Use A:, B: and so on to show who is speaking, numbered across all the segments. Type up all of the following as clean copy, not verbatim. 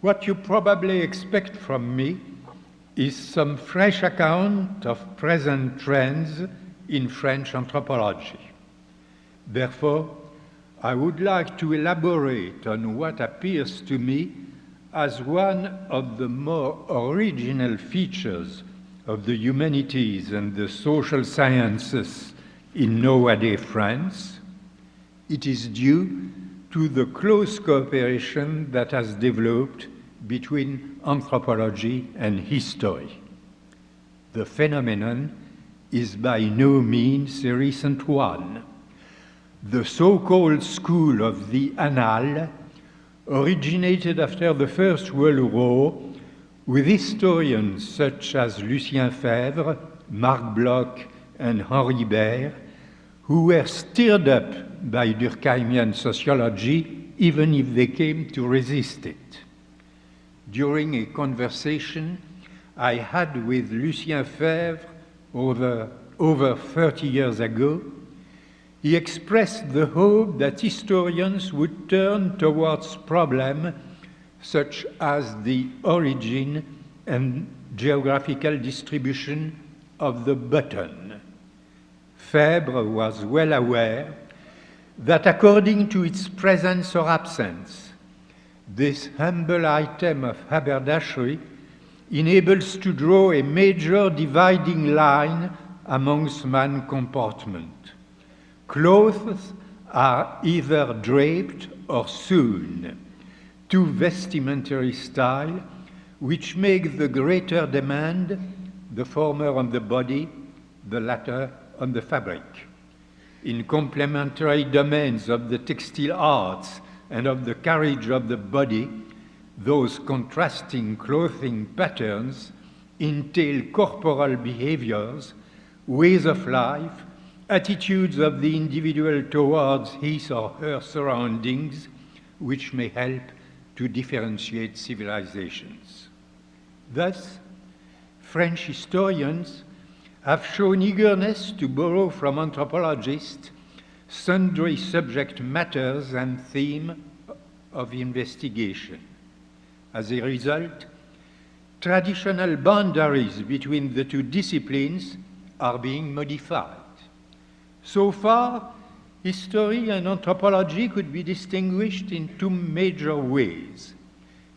A: What you probably expect from me is some fresh account of present trends in French anthropology. Therefore, I would like to elaborate on what appears to me as one of the more original features of the humanities and the social sciences in nowadays France. It is due to the close cooperation that has developed between anthropology and history. The phenomenon is by no means a recent one. The so-called school of the Annales originated after the First World War with historians such as Lucien Febvre, Marc Bloch, and Henri Baird, who were stirred up by Durkheimian sociology, even if they came to resist it. During a conversation I had with Lucien Febvre over 30 years ago, he expressed the hope that historians would turn towards problems such as the origin and geographical distribution of the button. Febvre was well aware that according to its presence or absence, this humble item of haberdashery enables to draw a major dividing line amongst man's comportment. Clothes are either draped or sewn, two vestimentary styles which make the greater demand, the former on the body, the latter on the fabric. In complementary domains of the textile arts and of the carriage of the body, those contrasting clothing patterns entail corporal behaviors, ways of life, attitudes of the individual towards his or her surroundings, which may help to differentiate civilizations. Thus, French historians have shown eagerness to borrow from anthropologists sundry subject matters and themes of investigation. As a result, traditional boundaries between the two disciplines are being modified. So far, history and anthropology could be distinguished in two major ways.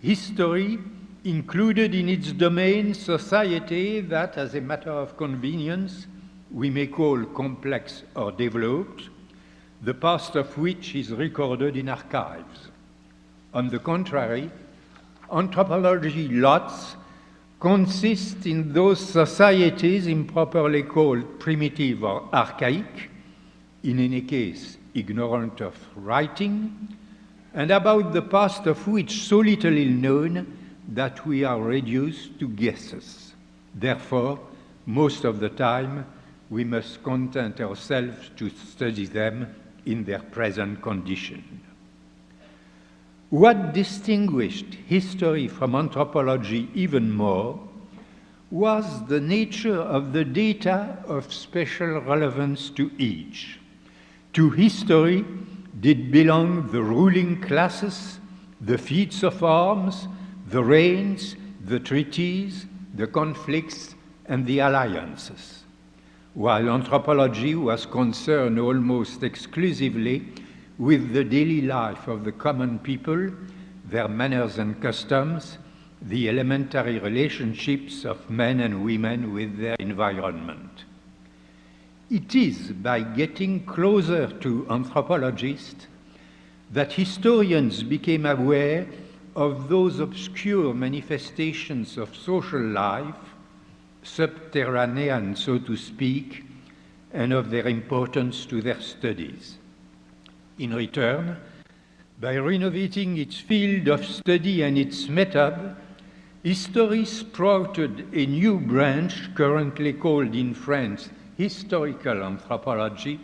A: History included in its domain society that, as a matter of convenience, we may call complex or developed, the past of which is recorded in archives. On the contrary, anthropology lots consist in those societies improperly called primitive or archaic, in any case ignorant of writing, and about the past of which so little is known that we are reduced to guesses. Therefore, most of the time, we must content ourselves to study them in their present condition. What distinguished history from anthropology even more was the nature of the data of special relevance to each. To history did belong the ruling classes, the feats of arms, the reigns, the treaties, the conflicts, and the alliances, while anthropology was concerned almost exclusively with the daily life of the common people, their manners and customs, the elementary relationships of men and women with their environment. It is by getting closer to anthropologists that historians became aware of those obscure manifestations of social life, subterranean, so to speak, and of their importance to their studies. In return, by renovating its field of study and its method, history sprouted a new branch currently called in France historical anthropology,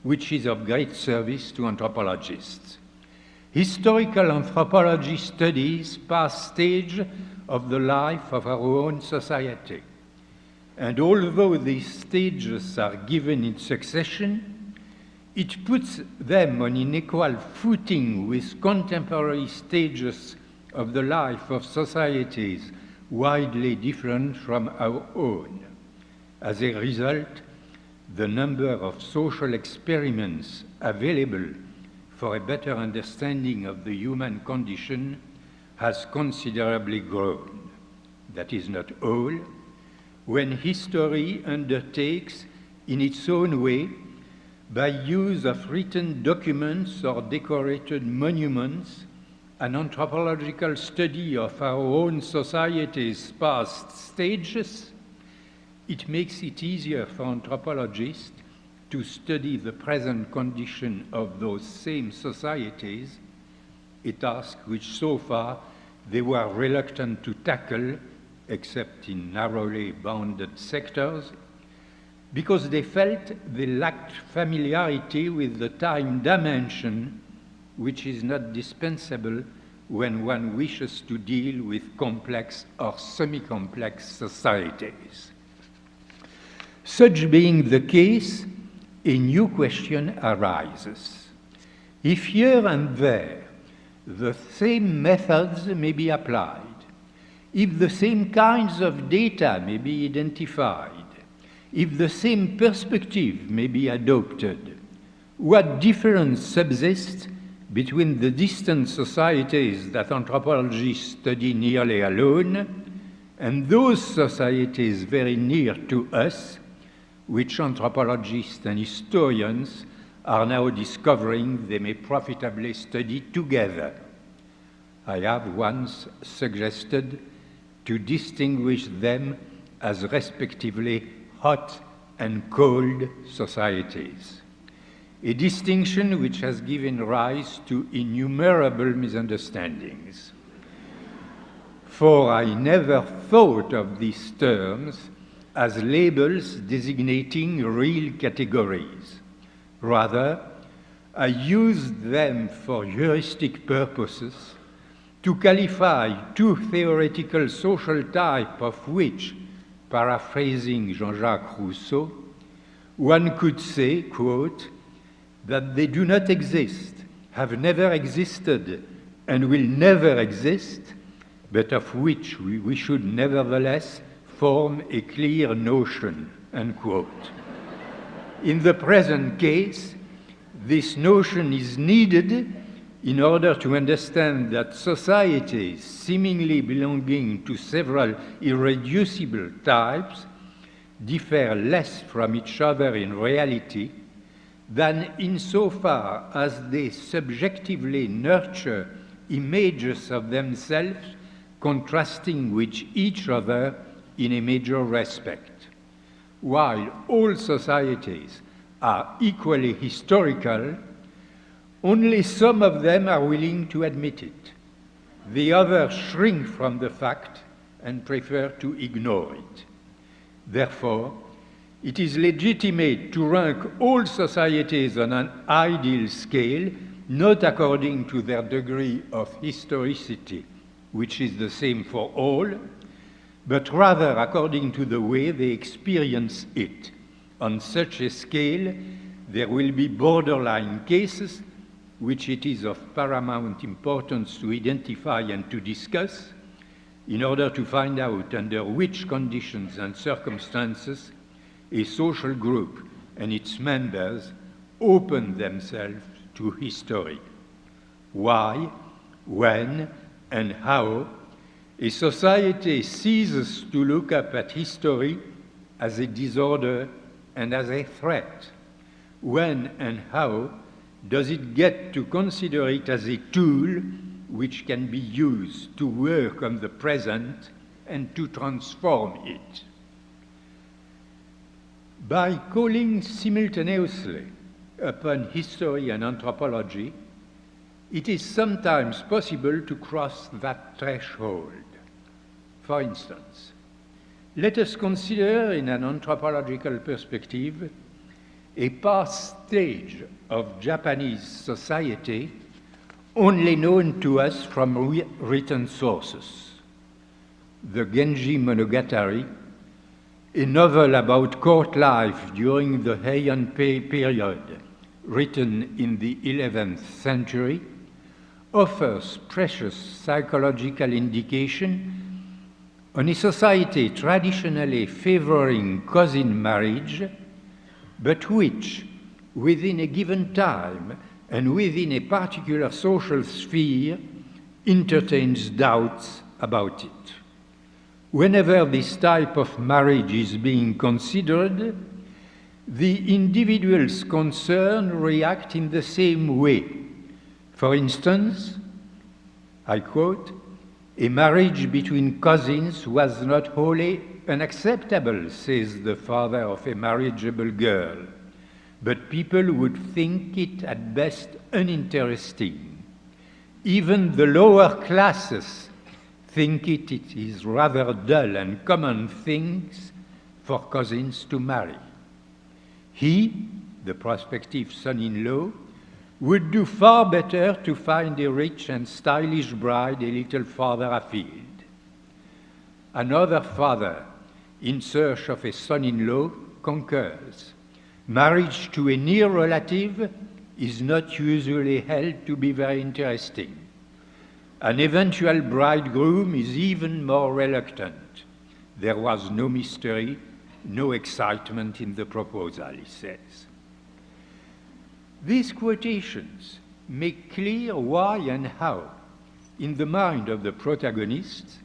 A: which is of great service to anthropologists. Historical anthropology studies past stage of the life of our own society. And although these stages are given in succession, it puts them on an equal footing with contemporary stages of the life of societies widely different from our own. As a result, the number of social experiments available for a better understanding of the human condition has considerably grown. That is not all. When history undertakes in its own way, by use of written documents or decorated monuments, an anthropological study of our own society's past stages, it makes it easier for anthropologists to study the present condition of those same societies, a task which so far they were reluctant to tackle, except in narrowly bounded sectors, because they felt they lacked familiarity with the time dimension, which is not dispensable when one wishes to deal with complex or semi-complex societies. Such being the case, a new question arises. If here and there the same methods may be applied, if the same kinds of data may be identified, if the same perspective may be adopted, what difference subsists between the distant societies that anthropologists study nearly alone and those societies very near to us, which anthropologists and historians are now discovering they may profitably study together? I have once suggested to distinguish them as respectively hot and cold societies, a distinction which has given rise to innumerable misunderstandings. For I never thought of these terms as labels designating real categories. Rather, I used them for heuristic purposes to qualify two theoretical social types of which, paraphrasing Jean-Jacques Rousseau, one could say, quote, that they do not exist, have never existed, and will never exist, but of which we should nevertheless form a clear notion, unquote. In the present case, this notion is needed in order to understand that societies seemingly belonging to several irreducible types differ less from each other in reality than insofar as they subjectively nurture images of themselves contrasting with each other in a major respect. While all societies are equally historical, only some of them are willing to admit it. The others shrink from the fact and prefer to ignore it. Therefore, it is legitimate to rank all societies on an ideal scale, not according to their degree of historicity, which is the same for all, but rather according to the way they experience it. On such a scale, there will be borderline cases which it is of paramount importance to identify and to discuss in order to find out under which conditions and circumstances a social group and its members open themselves to history. Why, when, and how a society ceases to look up at history as a disorder and as a threat. When and how does it get to consider it as a tool which can be used to work on the present and to transform it? By calling simultaneously upon history and anthropology, it is sometimes possible to cross that threshold. For instance, let us consider in an anthropological perspective a past stage of Japanese society only known to us from written sources. The Genji Monogatari, a novel about court life during the Heian period, written in the 11th century, offers precious psychological indication on a society traditionally favoring cousin marriage, but which, within a given time and within a particular social sphere, entertains doubts about it. Whenever this type of marriage is being considered, the individuals concerned react in the same way. For instance, I quote, "A marriage between cousins was not wholly unacceptable," says the father of a marriageable girl, "but people would think it at best uninteresting. Even the lower classes think it is rather dull and common things for cousins to marry. He, the prospective son-in-law, would do far better to find a rich and stylish bride a little farther afield." Another father, in search of a son-in-law, concurs. "Marriage to a near relative is not usually held to be very interesting. An eventual bridegroom is even more reluctant. There was no mystery, no excitement in the proposal," he says. These quotations make clear why and how, in the mind of the protagonist,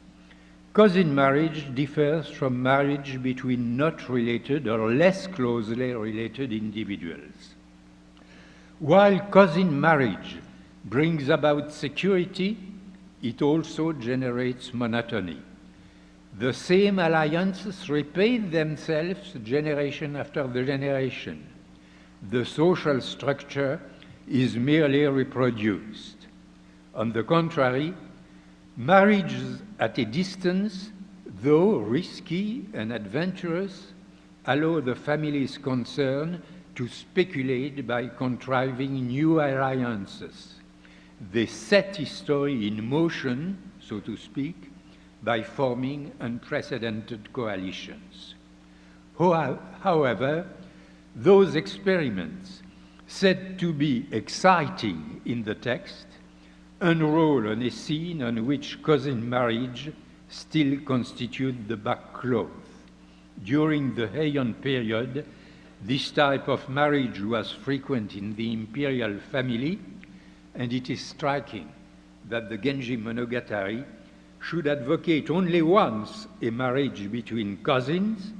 A: cousin marriage differs from marriage between not related or less closely related individuals. While cousin marriage brings about security, it also generates monotony. The same alliances repeat themselves generation after generation. The social structure is merely reproduced. On the contrary, marriages at a distance, though risky and adventurous, allow the families concerned to speculate by contriving new alliances. They set history in motion, so to speak, by forming unprecedented coalitions. However, those experiments, said to be exciting in the text, unroll on a scene on which cousin marriage still constitutes the backcloth. During the Heian period, this type of marriage was frequent in the imperial family, and it is striking that the Genji Monogatari should advocate only once a marriage between cousins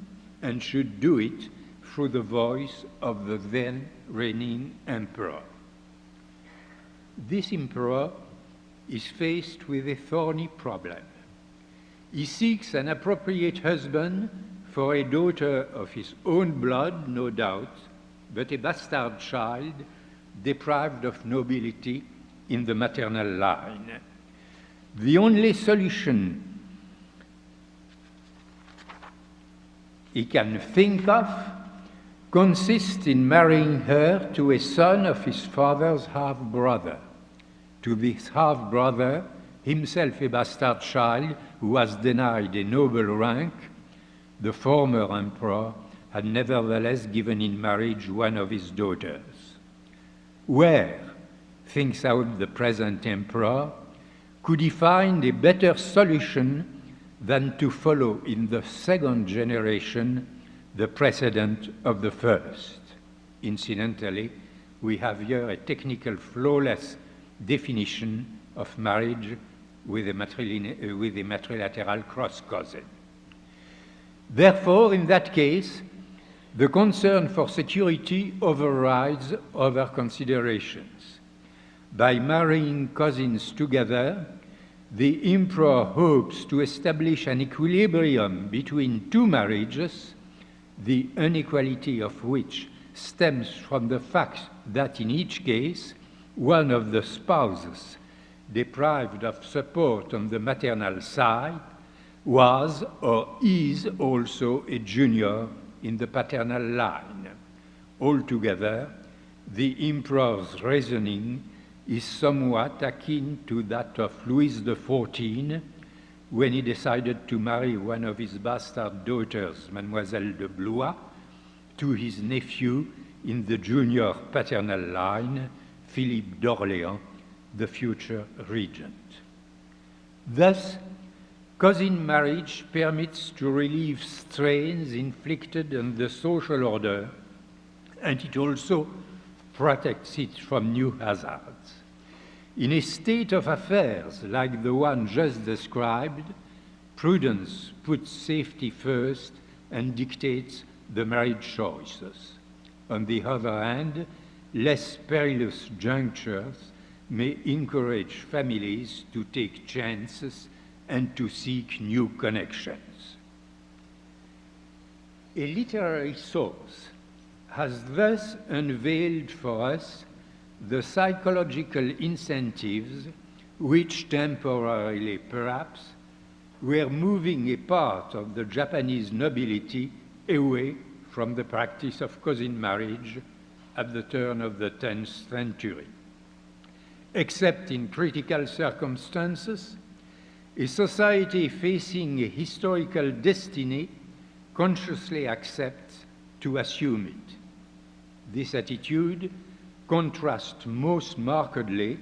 A: and should do it through the voice of the then reigning emperor. This emperor is faced with a thorny problem. He seeks an appropriate husband for a daughter of his own blood, no doubt, but a bastard child deprived of nobility in the maternal line. The only solution he can think of consists in marrying her to a son of his father's half-brother. To this half-brother, himself a bastard child who was denied a noble rank, the former emperor had nevertheless given in marriage one of his daughters. Where, thinks out the present emperor, could he find a better solution than to follow in the second generation the precedent of the first? Incidentally, we have here a technical, flawless definition of marriage with a matrilateral cross-cousin. Therefore, in that case, the concern for security overrides other considerations. By marrying cousins together, the emperor hopes to establish an equilibrium between two marriages, the inequality of which stems from the fact that in each case, one of the spouses deprived of support on the maternal side was or is also a junior in the paternal line. Altogether, the emperor's reasoning is somewhat akin to that of Louis XIV when he decided to marry one of his bastard daughters, Mademoiselle de Blois, to his nephew in the junior paternal line, Philippe d'Orléans, the future regent. Thus, cousin marriage permits to relieve strains inflicted on the social order, and it also protects it from new hazards. In a state of affairs like the one just described, prudence puts safety first and dictates the marriage choices. On the other hand, less perilous junctures may encourage families to take chances and to seek new connections. A literary source has thus unveiled for us the psychological incentives which temporarily, perhaps, were moving a part of the Japanese nobility away from the practice of cousin marriage at the turn of the 10th century. Except in critical circumstances, a society facing a historical destiny consciously accepts to assume it. This attitude contrasts most markedly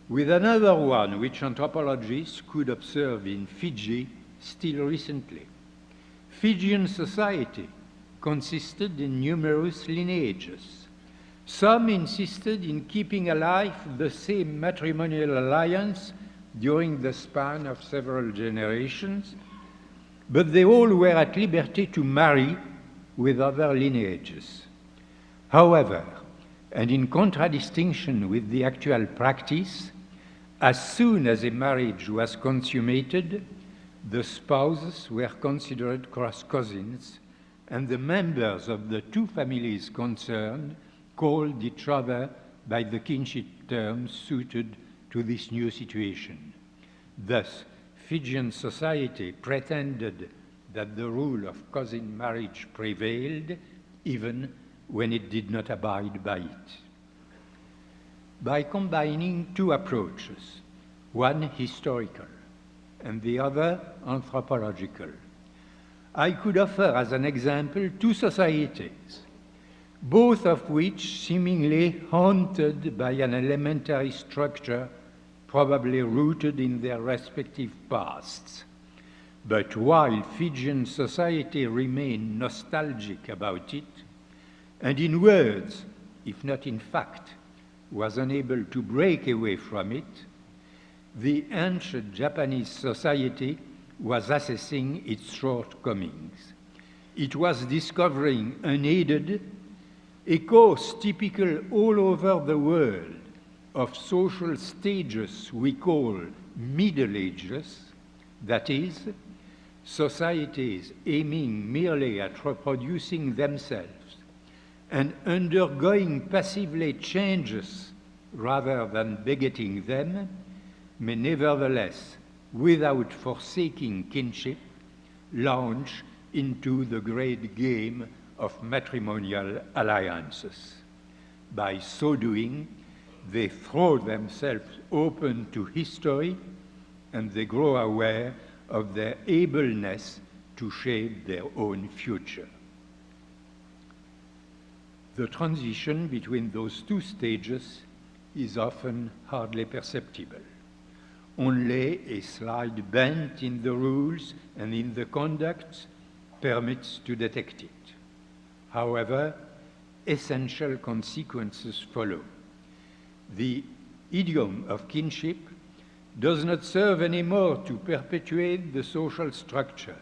A: with another one which anthropologists could observe in Fiji still recently. Fijian society consisted in numerous lineages. Some insisted in keeping alive the same matrimonial alliance during the span of several generations, but they all were at liberty to marry with other lineages. However, and in contradistinction with the actual practice, as soon as a marriage was consummated, the spouses were considered cross-cousins, and the members of the two families concerned called each other by the kinship terms suited to this new situation. Thus, Fijian society pretended that the rule of cousin marriage prevailed, even when it did not abide by it. By combining two approaches, one historical and the other anthropological, I could offer as an example two societies, both of which seemingly haunted by an elementary structure probably rooted in their respective pasts. But while Fijian society remained nostalgic about it, and in words, if not in fact, was unable to break away from it, the ancient Japanese society was assessing its shortcomings. It was discovering unaided a course typical all over the world of social stages we call Middle Ages, that is, societies aiming merely at reproducing themselves and undergoing passively changes rather than begetting them, may nevertheless, without forsaking kinship, launch into the great game of matrimonial alliances. By so doing, they throw themselves open to history and they grow aware of their ableness to shape their own future. The transition between those two stages is often hardly perceptible. Only a slight bend in the rules and in the conduct permits to detect it. However, essential consequences follow. The idiom of kinship does not serve anymore to perpetuate the social structure.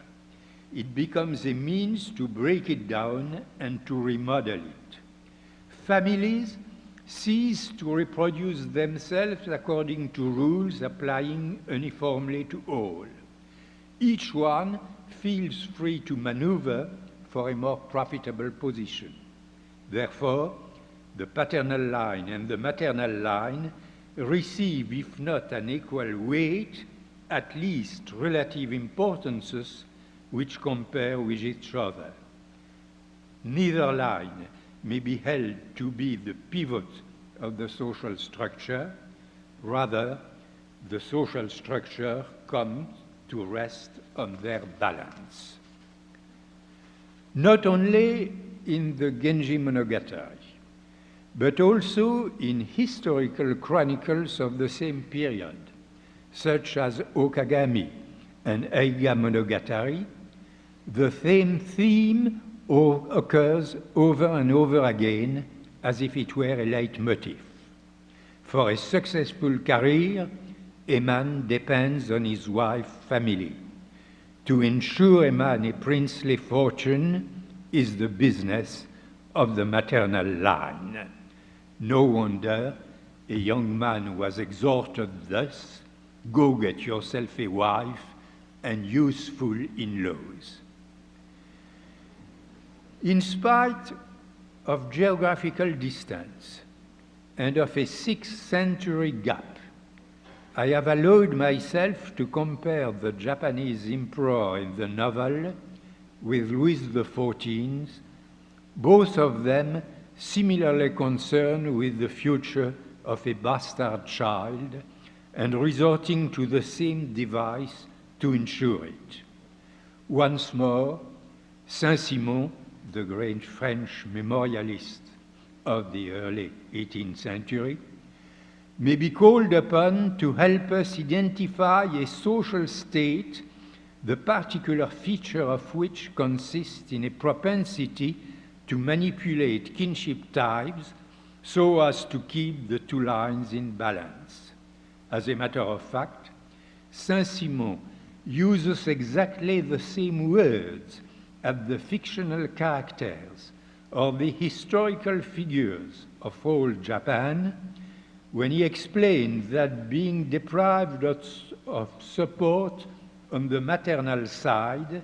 A: It becomes a means to break it down and to remodel it. Families cease to reproduce themselves according to rules applying uniformly to all. Each one feels free to maneuver for a more profitable position. Therefore, the paternal line and the maternal line receive, if not an equal weight, at least relative importances which compare with each other. Neither line may be held to be the pivot of the social structure. Rather, the social structure comes to rest on their balance. Not only in the Genji Monogatari, but also in historical chronicles of the same period, such as Okagami and Eiga Monogatari. The same theme occurs over and over again as if it were a leitmotif. For a successful career, a man depends on his wife's family. To ensure a man a princely fortune is the business of the maternal line. No wonder a young man was exhorted thus, "Go get yourself a wife and useful in-laws." In spite of geographical distance and of a 6th century gap, I have allowed myself to compare the Japanese emperor in the novel with Louis XIV, both of them similarly concerned with the future of a bastard child and resorting to the same device to ensure it. Once more, Saint-Simon, the great French memorialist of the early 18th century, may be called upon to help us identify a social state, the particular feature of which consists in a propensity to manipulate kinship ties so as to keep the two lines in balance. As a matter of fact, Saint-Simon uses exactly the same words as the fictional characters or the historical figures of old Japan when he explains that being deprived of support on the maternal side,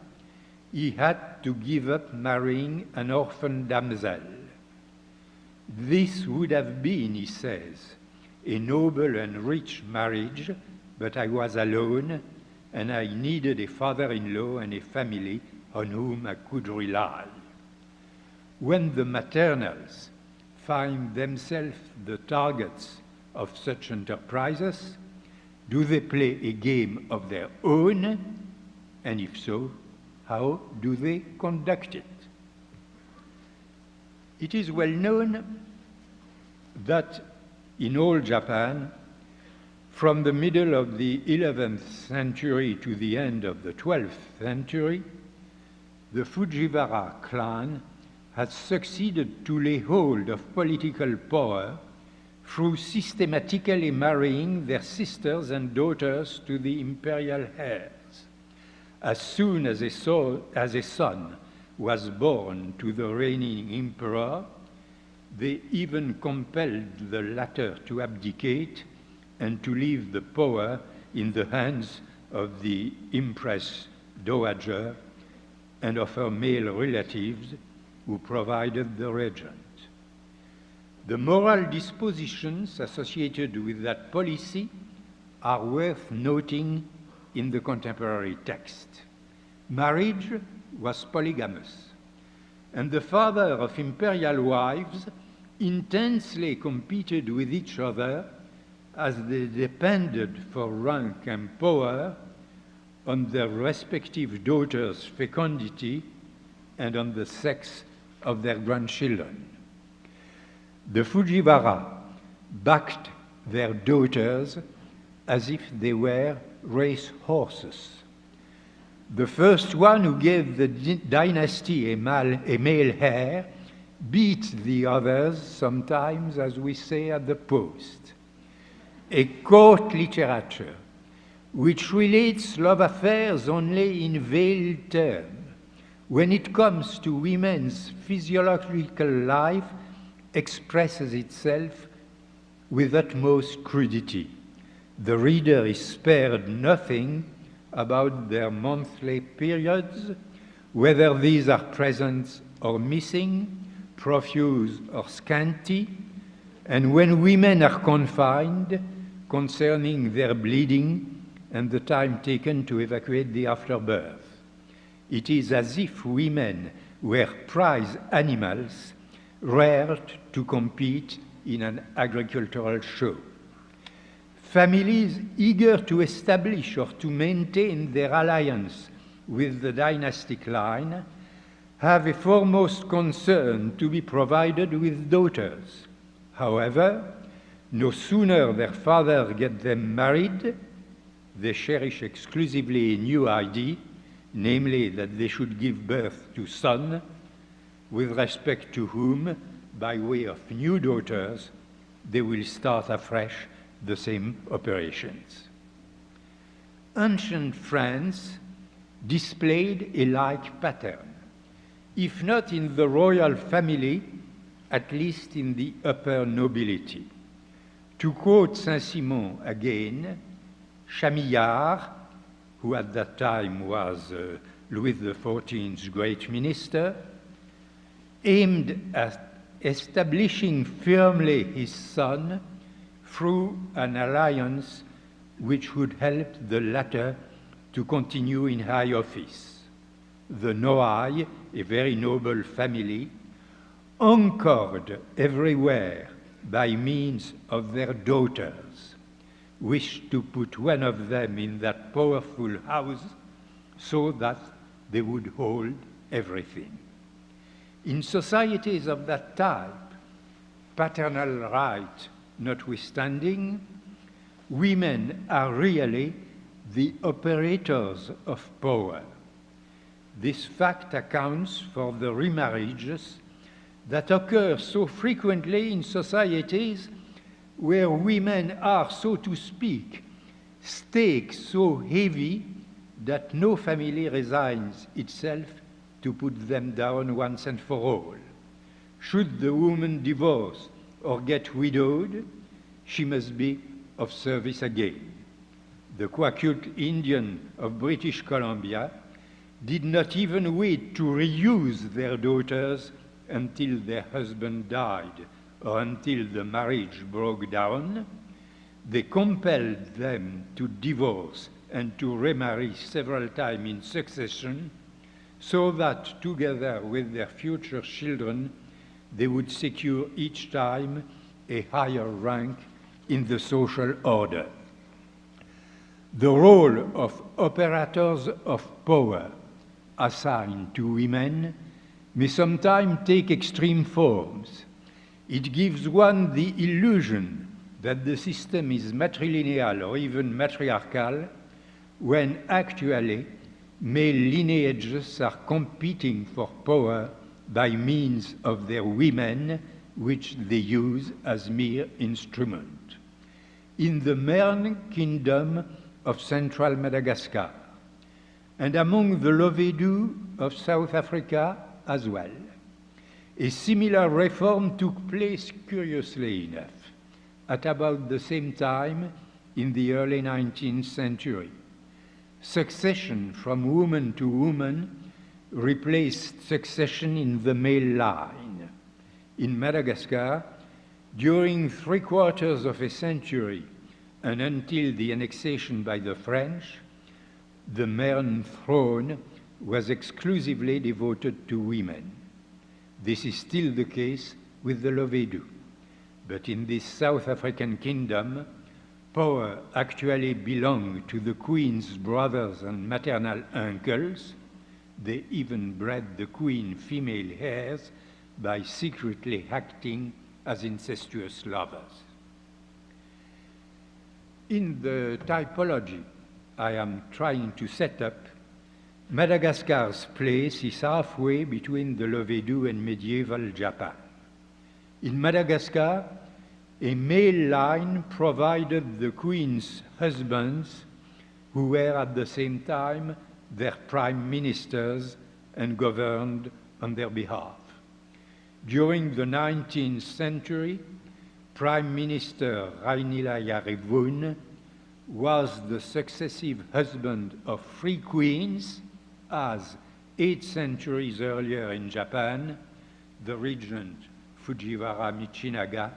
A: he had to give up marrying an orphan damsel. This would have been, he says, a noble and rich marriage, but I was alone, and I needed a father-in-law and a family on whom I could rely. When the maternals find themselves the targets of such enterprises, do they play a game of their own? And if so, how do they conduct it? It is well known that in old Japan, from the middle of the 11th century to the end of the 12th century, the Fujiwara Clan has succeeded to lay hold of political power through systematically marrying their sisters and daughters to the imperial heirs. As soon as a son was born to the reigning emperor, they even compelled the latter to abdicate and to leave the power in the hands of the Empress Dowager and of her male relatives who provided the regent. The moral dispositions associated with that policy are worth noting in the contemporary text. Marriage was polygamous, and the father of imperial wives intensely competed with each other as they depended for rank and power on their respective daughters' fecundity and on the sex of their grandchildren. The Fujiwara backed their daughters as if they were race horses. The first one who gave the dynasty a male heir beat the others sometimes, as we say at the post. A court literature which relates love affairs only in veiled terms, when it comes to women's physiological life, expresses itself with utmost crudity. The reader is spared nothing about their monthly periods, whether these are present or missing, profuse or scanty, and when women are confined, concerning their bleeding and the time taken to evacuate the afterbirth. It is as if women were prize animals reared to compete in an agricultural show. Families eager to establish or to maintain their alliance with the dynastic line have a foremost concern to be provided with daughters, However, no sooner their father get them married, they cherish exclusively a new idea, namely that they should give birth to son, with respect to whom, by way of new daughters, they will start afresh the same operations. Ancient France displayed a like pattern, if not in the royal family, at least in the upper nobility. To quote Saint-Simon again, Chamillard, who at that time was Louis XIV's great minister, aimed at establishing firmly his son through an alliance which would help the latter to continue in high office. The Noailles, a very noble family, anchored everywhere by means of their daughters, wished to put one of them in that powerful house so that they would hold everything. In societies of that type, paternal right notwithstanding, women are really the operators of power. This fact accounts for the remarriages that occur so frequently in societies where women are, so to speak, stakes so heavy that no family resigns itself to put them down once and for all. Should the woman divorce or get widowed, she must be of service again. The Quakult Indian of British Columbia did not even wait to reuse their daughters until their husband died or until the marriage broke down. They compelled them to divorce and to remarry several times in succession so that together with their future children, they would secure each time a higher rank in the social order. The role of operators of power assigned to women may sometimes take extreme forms. It gives one the illusion that the system is matrilineal or even matriarchal, when actually male lineages are competing for power by means of their women, which they use as mere instrument. In the Merne Kingdom of central Madagascar, and among the Lovedu of South Africa as well, a similar reform took place, curiously enough, at about the same time in the early 19th century. Succession from woman to woman replaced succession in the male line. In Madagascar, during 3/4 of a century and until the annexation by the French, the Merne throne was exclusively devoted to women. This is still the case with the Lovedu. But in this South African kingdom, power actually belonged to the queen's brothers and maternal uncles. They even bred the queen female heirs by secretly acting as incestuous lovers. In the typology I am trying to set up, Madagascar's place is halfway between the Lovedu and medieval Japan. In Madagascar, a male line provided the queen's husbands, who were at the same time their prime ministers and governed on their behalf. During the 19th century, Prime Minister Rainila Yarivun was the successive husband of 3 queens, as 8 centuries earlier in Japan, the regent Fujiwara Michinaga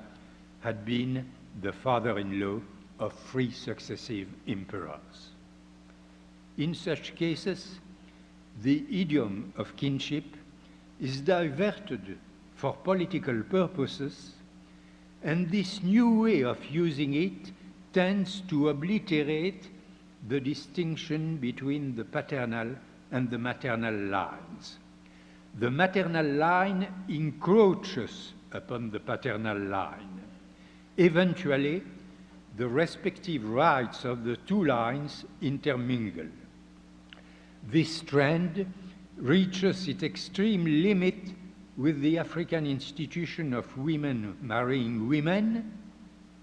A: had been the father-in-law of 3 successive emperors. In such cases, the idiom of kinship is diverted for political purposes, and this new way of using it tends to obliterate the distinction between the paternal and the maternal lines. The maternal line encroaches upon the paternal line. Eventually, the respective rights of the two lines intermingle. This trend reaches its extreme limit with the African institution of women marrying women.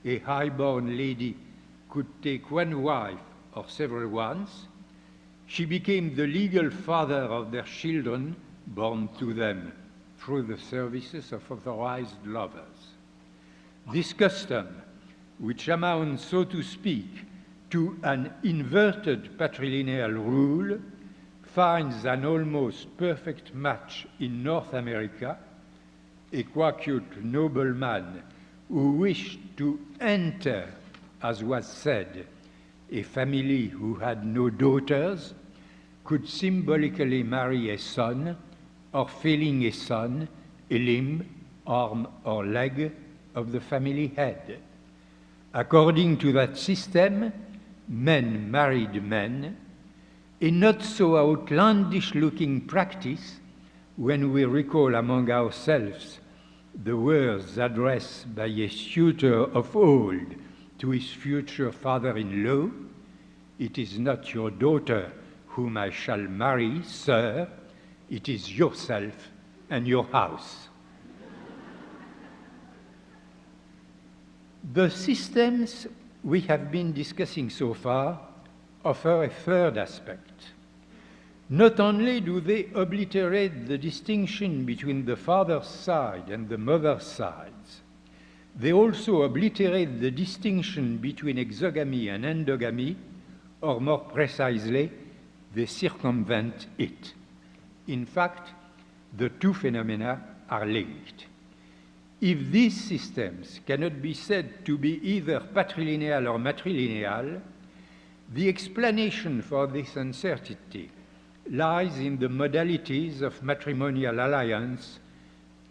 A: A high-born lady could take one wife or several ones. She became the legal father of their children born to them through the services of authorized lovers. This custom, which amounts, so to speak, to an inverted patrilineal rule, finds an almost perfect match in North America. A quite nobleman who wished to enter, as was said, a family who had no daughters, could symbolically marry a son, or failing a son, a limb, arm, or leg of the family head. According to that system, men married men, a not so outlandish-looking practice when we recall among ourselves the words addressed by a suitor of old to his future father-in-law, "It is not your daughter whom I shall marry, sir, it is yourself and your house." The systems we have been discussing so far offer a third aspect. Not only do they obliterate the distinction between the father's side and the mother's sides, they also obliterate the distinction between exogamy and endogamy, or more precisely, they circumvent it. In fact, the two phenomena are linked. If these systems cannot be said to be either patrilineal or matrilineal, the explanation for this uncertainty lies in the modalities of matrimonial alliance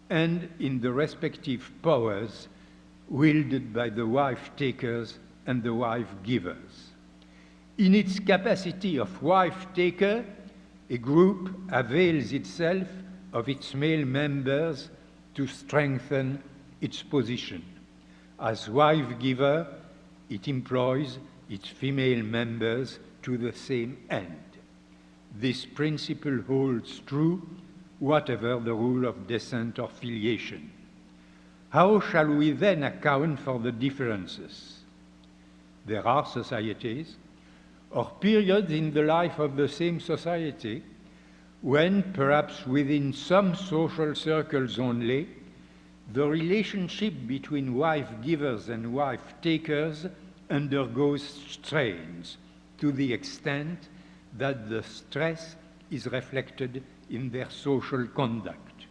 A: and in the respective powers wielded by the wife-takers and the wife-givers. In its capacity of wife-taker, a group avails itself of its male members to strengthen its position. As wife-giver, it employs its female members to the same end. This principle holds true whatever the rule of descent or filiation. How shall we then account for the differences? There are societies or periods in the life of the same society when, perhaps within some social circles only, the relationship between wife-givers and wife-takers undergoes strains to the extent that the stress is reflected in their social conduct.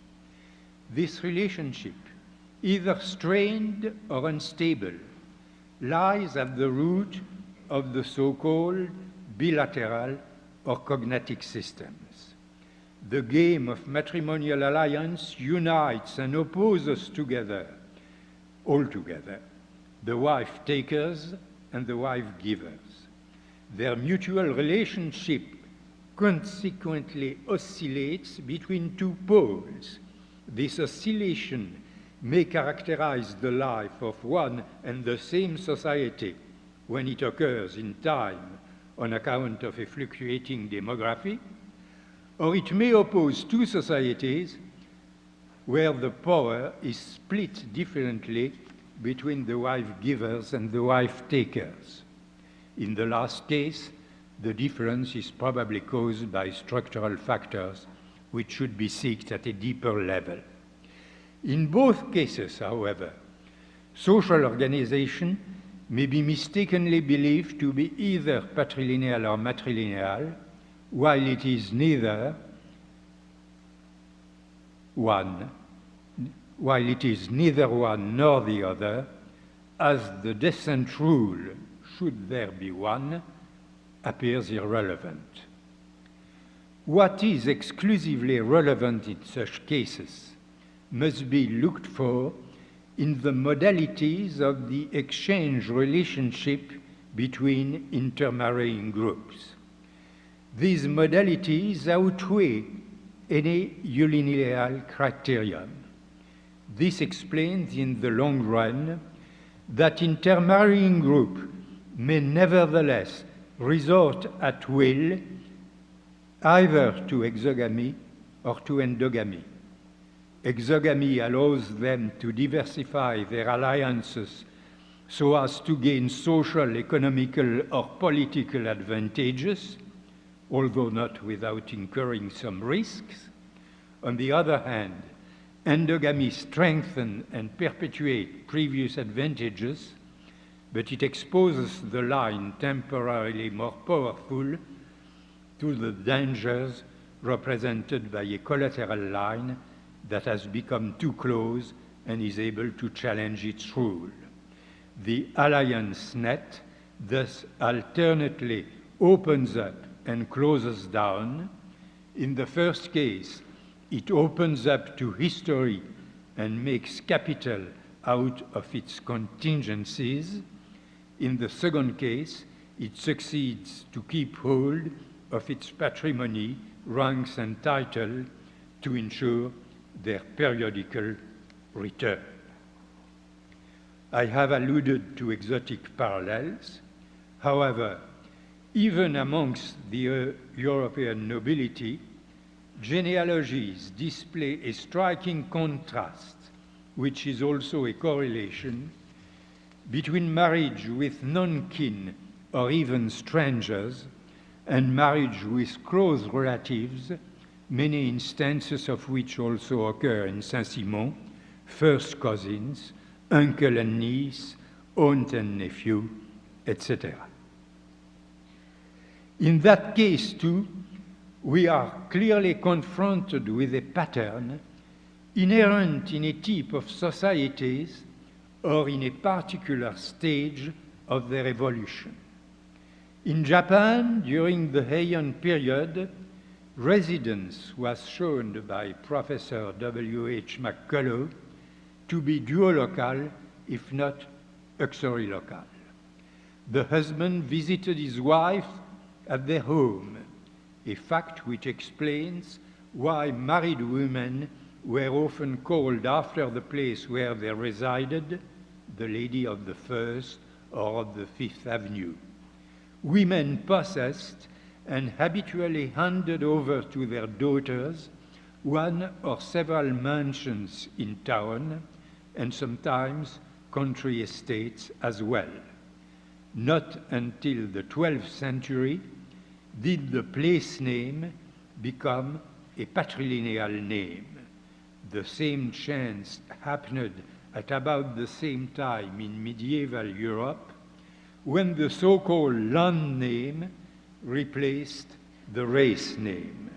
A: This relationship, either strained or unstable, lies at the root of the so-called bilateral or cognatic systems. The game of matrimonial alliance unites and opposes together, altogether, the wife-takers and the wife-givers. Their mutual relationship consequently oscillates between two poles. This oscillation may characterize the life of one and the same society when it occurs in time on account of a fluctuating demography, or it may oppose two societies where the power is split differently between the wife-givers and the wife-takers. In the last case, the difference is probably caused by structural factors which should be sought at a deeper level. In both cases, however, social organization may be mistakenly believed to be either patrilineal or matrilineal, while it is neither one nor the other, as the descent rule, should there be one, appears irrelevant. What is exclusively relevant in such cases must be looked for in the modalities of the exchange relationship between intermarrying groups. These modalities outweigh any unilateral criterion. This explains in the long run that intermarrying group may nevertheless resort at will either to exogamy or to endogamy. Exogamy allows them to diversify their alliances so as to gain social, economical, or political advantages, although not without incurring some risks. On the other hand, endogamy strengthens and perpetuates previous advantages, but it exposes the line temporarily more powerful to the dangers represented by a collateral line that has become too close and is able to challenge its rule. The alliance net thus alternately opens up and closes down. In the first case, it opens up to history and makes capital out of its contingencies. In the second case, it succeeds to keep hold of its patrimony, ranks, and title to ensure their periodical return. I have alluded to exotic parallels. However, even amongst the European nobility, genealogies display a striking contrast, which is also a correlation, between marriage with non-kin or even strangers and marriage with close relatives, many instances of which also occur in Saint-Simon, first cousins, uncle and niece, aunt and nephew, etc. In that case, too, we are clearly confronted with a pattern inherent in a type of societies or in a particular stage of their evolution. In Japan, during the Heian period, residence was shown by Professor W.H. McCullough to be duolocal, if not uxorilocal. The husband visited his wife at their home, a fact which explains why married women were often called after the place where they resided, the lady of the First or of the Fifth Avenue. Women possessed and habitually handed over to their daughters one or several mansions in town and sometimes country estates as well. Not until the 12th century did the place name become a patrilineal name. The same chance happened at about the same time in medieval Europe, when the so-called land name replaced the race name.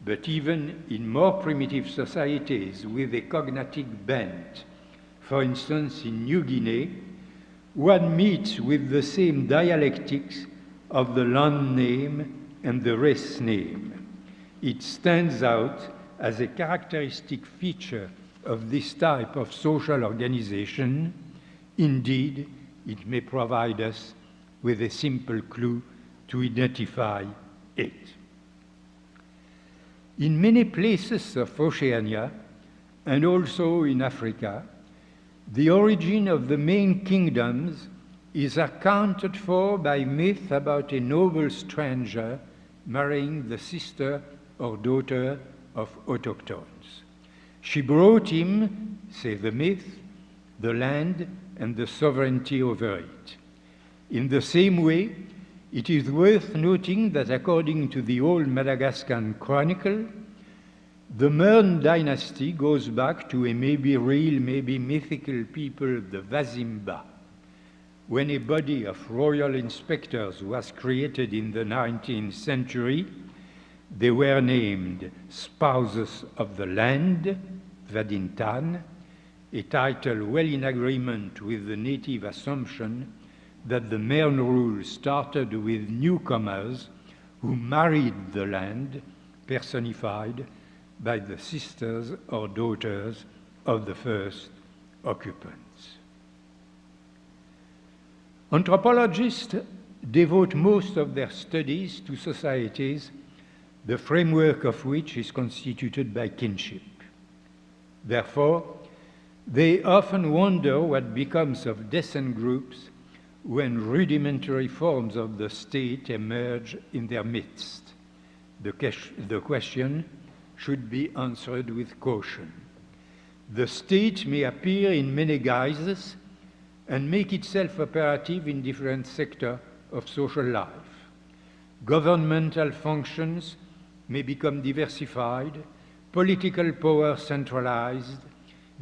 A: But even in more primitive societies with a cognatic bent, for instance in New Guinea, one meets with the same dialectics of the land name and the race name. It stands out as a characteristic feature of this type of social organization. Indeed, it may provide us with a simple clue to identify it. In many places of Oceania, and also in Africa, the origin of the main kingdoms is accounted for by myth about a noble stranger marrying the sister or daughter of autochthons. She brought him, say the myth, the land and the sovereignty over it. In the same way, it is worth noting that according to the old Madagascan chronicle, the Mern dynasty goes back to a maybe real, maybe mythical people, the Vazimba. When a body of royal inspectors was created in the 19th century, they were named Spouses of the Land, Vadintan, a title well in agreement with the native assumption that the Mern rule started with newcomers who married the land, personified by the sisters or daughters of the first occupants. Anthropologists devote most of their studies to societies, the framework of which is constituted by kinship. Therefore, They often wonder what becomes of descent groups when rudimentary forms of the state emerge in their midst. The question should be answered with caution. The state may appear in many guises and make itself operative in different sectors of social life. Governmental functions may become diversified, political power centralized,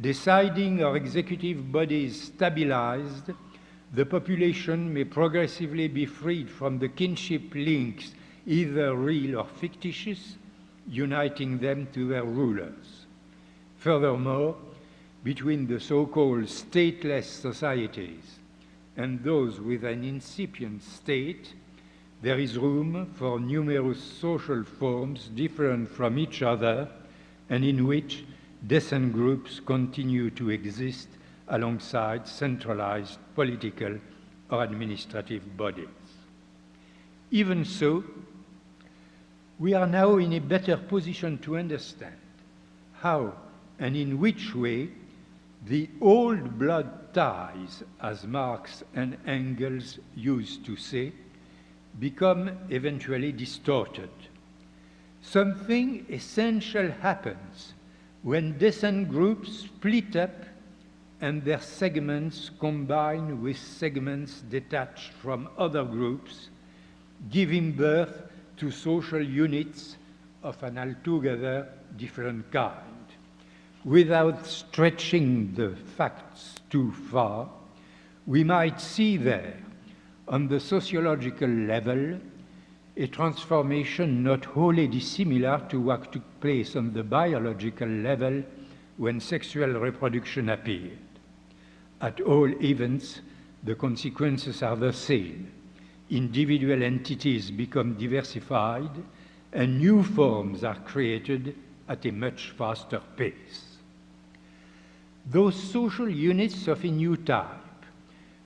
A: deciding or executive bodies stabilized, the population may progressively be freed from the kinship links, either real or fictitious, uniting them to their rulers. Furthermore, between the so-called stateless societies and those with an incipient state, there is room for numerous social forms different from each other and in which descent groups continue to exist alongside centralized political or administrative bodies. Even so, we are now in a better position to understand how and in which way the old blood ties, as Marx and Engels used to say, become eventually distorted. Something essential happens when descent groups split up and their segments combine with segments detached from other groups, giving birth to social units of an altogether different kind. Without stretching the facts too far, we might see there, on the sociological level, a transformation not wholly dissimilar to what took place on the biological level when sexual reproduction appeared. At all events, the consequences are the same. Individual entities become diversified and new forms are created at a much faster pace. Those social units of a new type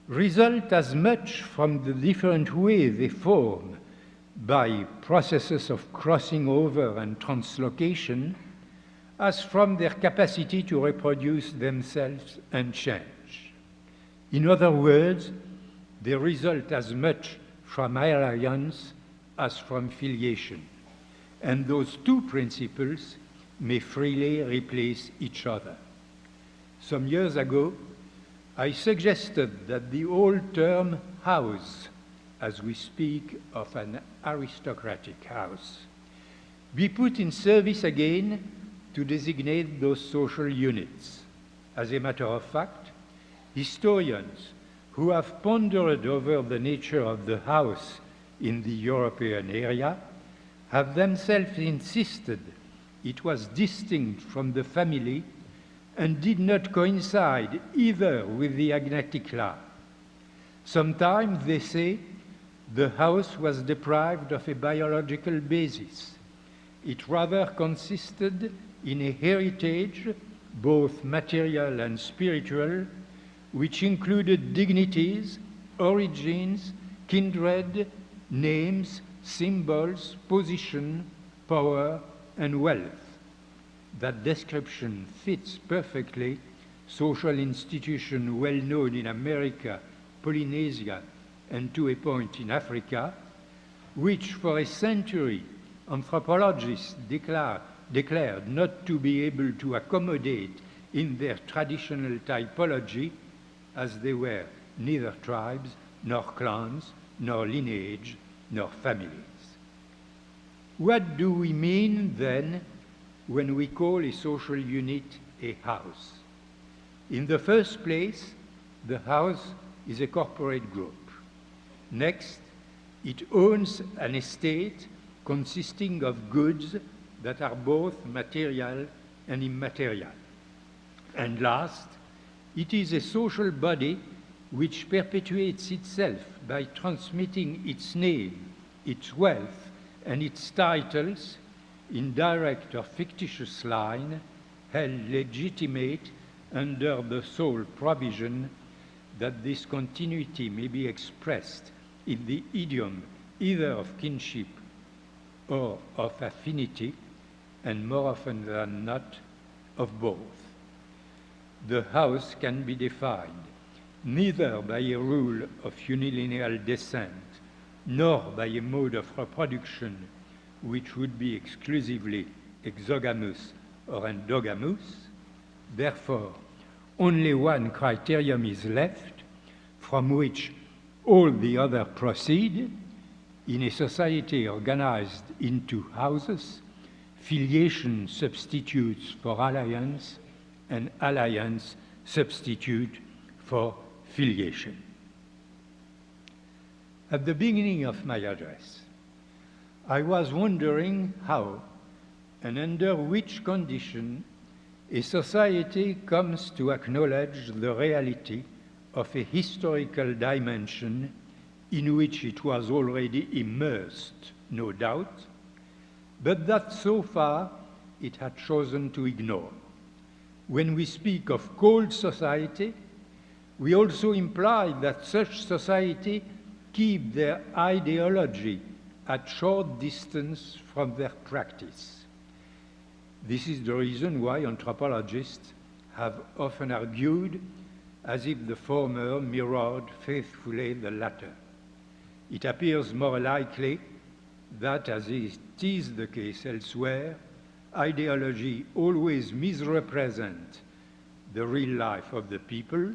A: result as much from the different way they form by processes of crossing over and translocation as from their capacity to reproduce themselves and change. In other words, they result as much from alliance as from filiation, and those two principles may freely replace each other. Some years ago, I suggested that the old term house, as we speak of an aristocratic house, be put in service again to designate those social units. As a matter of fact, historians who have pondered over the nature of the house in the European area have themselves insisted it was distinct from the family and did not coincide either with the agnatic line. Sometimes they say the house was deprived of a biological basis. It rather consisted in a heritage, both material and spiritual, which included dignities, origins, kindred, names, symbols, position, power, and wealth. That description fits perfectly social institutions well known in America, Polynesia, and to a point in Africa, which for a century anthropologists declared not to be able to accommodate in their traditional typology, as they were neither tribes, nor clans, nor lineage, nor families. What do we mean then when we call a social unit a house? In the first place, the house is a corporate group. Next, it owns an estate consisting of goods that are both material and immaterial. And last, it is a social body which perpetuates itself by transmitting its name, its wealth, and its titles in direct or fictitious line, held legitimate under the sole provision that this continuity may be expressed in the idiom either of kinship or of affinity, and more often than not, of both. the house can be defined neither by a rule of unilineal descent, nor by a mode of reproduction which would be exclusively exogamous or endogamous. Therefore, only one criterion is left from which all the other proceed. In a society organized into houses, filiation substitutes for alliance, and alliance substitute for filiation. At the beginning of my address, I was wondering how and under which condition a society comes to acknowledge the reality of a historical dimension in which it was already immersed, no doubt, but that so far it had chosen to ignore. When we speak of cold society, we also imply that such society keep their ideology at short distance from their practice. This is the reason why anthropologists have often argued as if the former mirrored faithfully the latter. It appears more likely that, as it is the case elsewhere, ideology always misrepresents the real life of the people.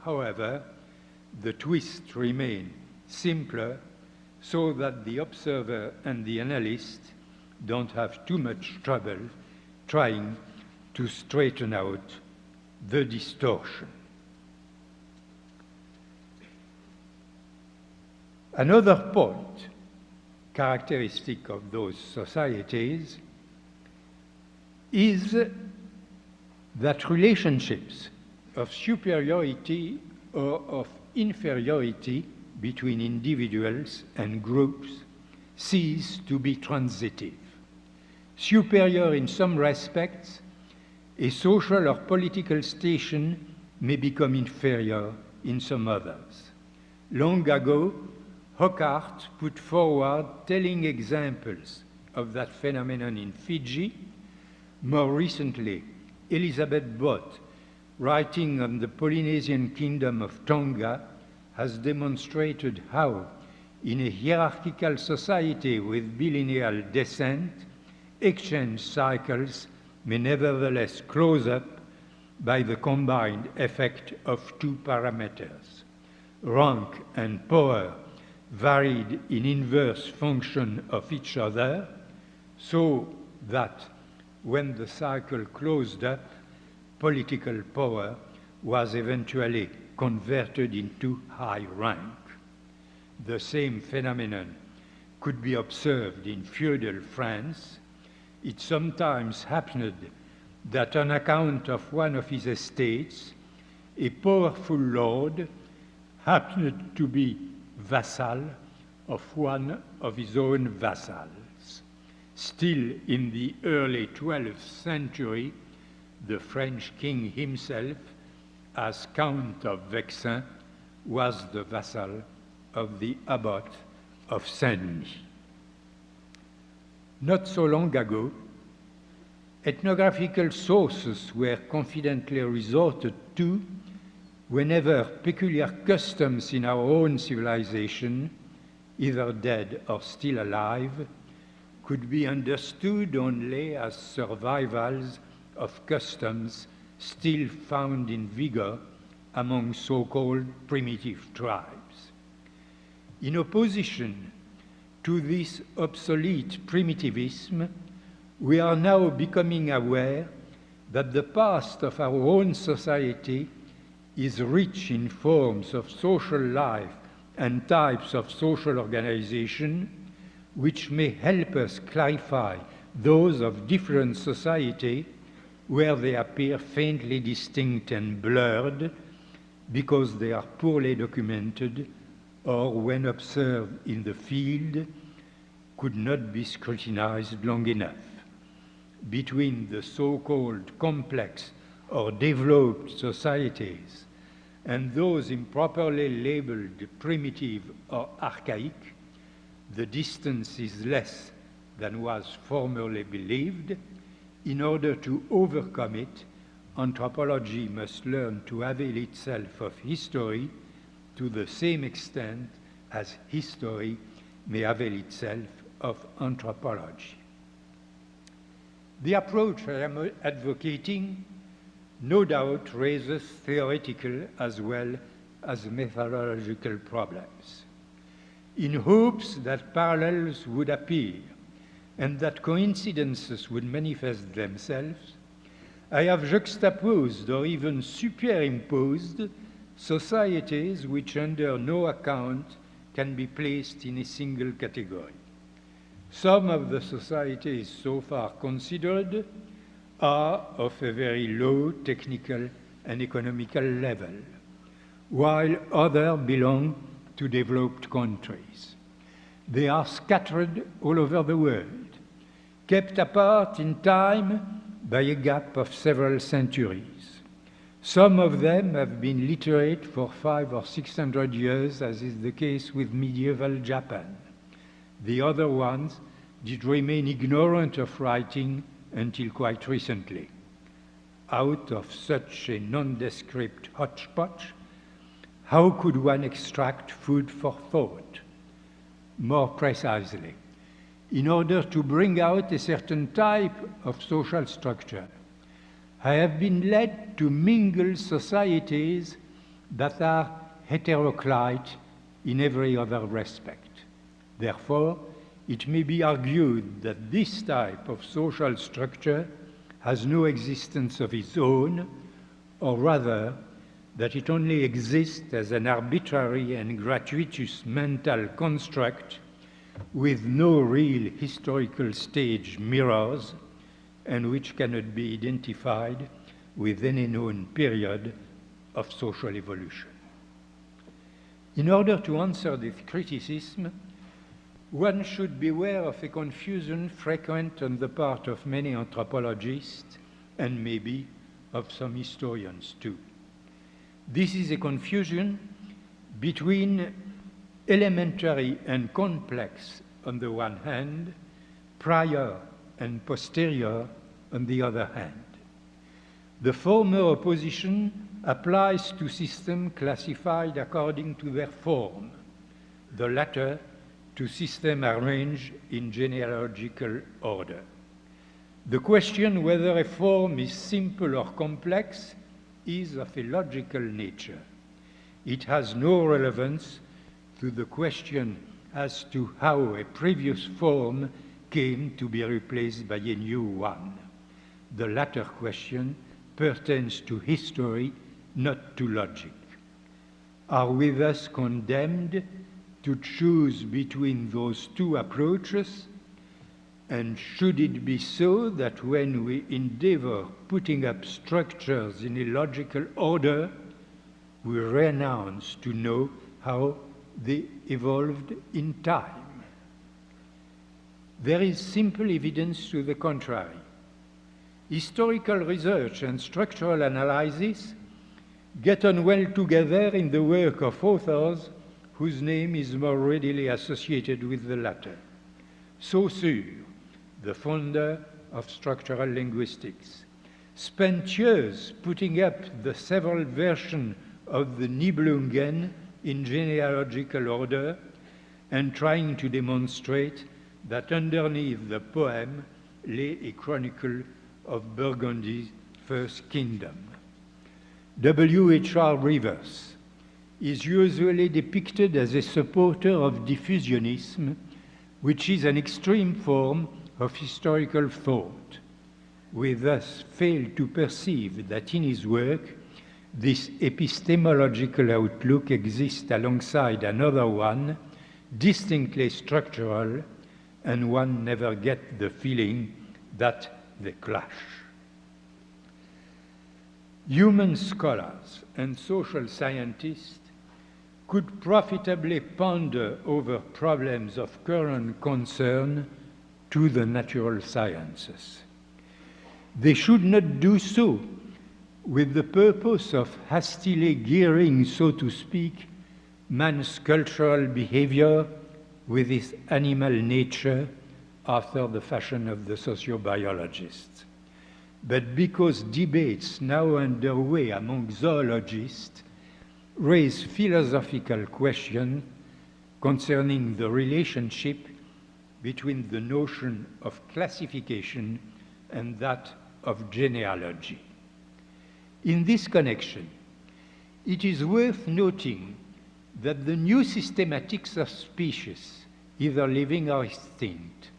A: However, the twists remain simpler so that the observer and the analyst don't have too much trouble trying to straighten out the distortion. Another point characteristic of those societies is that relationships of superiority or of inferiority between individuals and groups cease to be transitive. Superior in some respects, a social or political station may become inferior in some others. Long ago, Hockart put forward telling examples of that phenomenon in Fiji. More recently, Elizabeth Bott, writing on the Polynesian kingdom of Tonga, has demonstrated how, in a hierarchical society with bilineal descent, exchange cycles may nevertheless close up by the combined effect of two parameters. Rank and power varied in inverse function of each other, so that when the cycle closed up, political power was eventually converted into high rank. The same phenomenon could be observed in feudal France. It sometimes happened that on account of one of his estates, a powerful lord happened to be vassal of one of his own vassals. Still in the early 12th century, the French king himself, as Count of Vexin, was the vassal of the abbot of Saint-Denis. Not so long ago, ethnographical sources were confidently resorted to whenever peculiar customs in our own civilization, either dead or still alive, could be understood only as survivals of customs still found in vigor among so-called primitive tribes. In opposition to this obsolete primitivism, we are now becoming aware that the past of our own society is rich in forms of social life and types of social organization, which may help us clarify those of different society where they appear faintly distinct and blurred because they are poorly documented or, when observed in the field, could not be scrutinized long enough. Between the so-called complex or developed societies and those improperly labeled primitive or archaic, the distance is less than was formerly believed. In order to overcome it, anthropology must learn to avail itself of history to the same extent as history may avail itself of anthropology. The approach I am advocating no doubt raises theoretical as well as methodological problems. In hopes that parallels would appear and that coincidences would manifest themselves, I have juxtaposed or even superimposed societies which under no account can be placed in a single category. Some of the societies so far considered are of a very low technical and economical level, while others belong to developed countries. They are scattered all over the world, kept apart in time by a gap of several centuries. Some of them have been literate for 500 or 600 years, as is the case with medieval Japan. The other ones did remain ignorant of writing until quite recently. Out of such a nondescript hodgepodge, how could one extract food for thought? More precisely, in order to bring out a certain type of social structure, I have been led to mingle societies that are heteroclite in every other respect. Therefore, it may be argued that this type of social structure has no existence of its own, or rather, that it only exists as an arbitrary and gratuitous mental construct with no real historical stage mirrors and which cannot be identified with any known period of social evolution. In order to answer this criticism, one should beware of a confusion frequent on the part of many anthropologists and maybe of some historians too. This is a confusion between elementary and complex on the one hand, prior and posterior on the other hand. The former opposition applies to systems classified according to their form, the latter to systems arranged in genealogical order. The question whether a form is simple or complex is of a logical nature. It has no relevance to the question as to how a previous form came to be replaced by a new one. The latter question pertains to history, not to logic. Are we thus condemned to choose between those two approaches? And should it be so that when we endeavor putting up structures in a logical order, we renounce to know how they evolved in time? There is simple evidence to the contrary. Historical research and structural analysis get on well together in the work of authors whose name is more readily associated with the latter. Saussure, the founder of structural linguistics, spent years putting up the several versions of the Nibelungen in genealogical order and trying to demonstrate that underneath the poem lay a chronicle of Burgundy's first kingdom. W.H.R. Rivers is usually depicted as a supporter of diffusionism, which is an extreme form of historical thought. We thus fail to perceive that in his work, this epistemological outlook exists alongside another one, distinctly structural, and one never gets the feeling that they clash. Human scholars and social scientists could profitably ponder over problems of current concern to the natural sciences. They should not do so with the purpose of hastily gearing, so to speak, man's cultural behavior with his animal nature after the fashion of the sociobiologists. but because debates now underway among zoologists raise philosophical questions concerning the relationship between the notion of classification and that of genealogy. In this connection, it is worth noting that the new systematics of species, either living or extinct,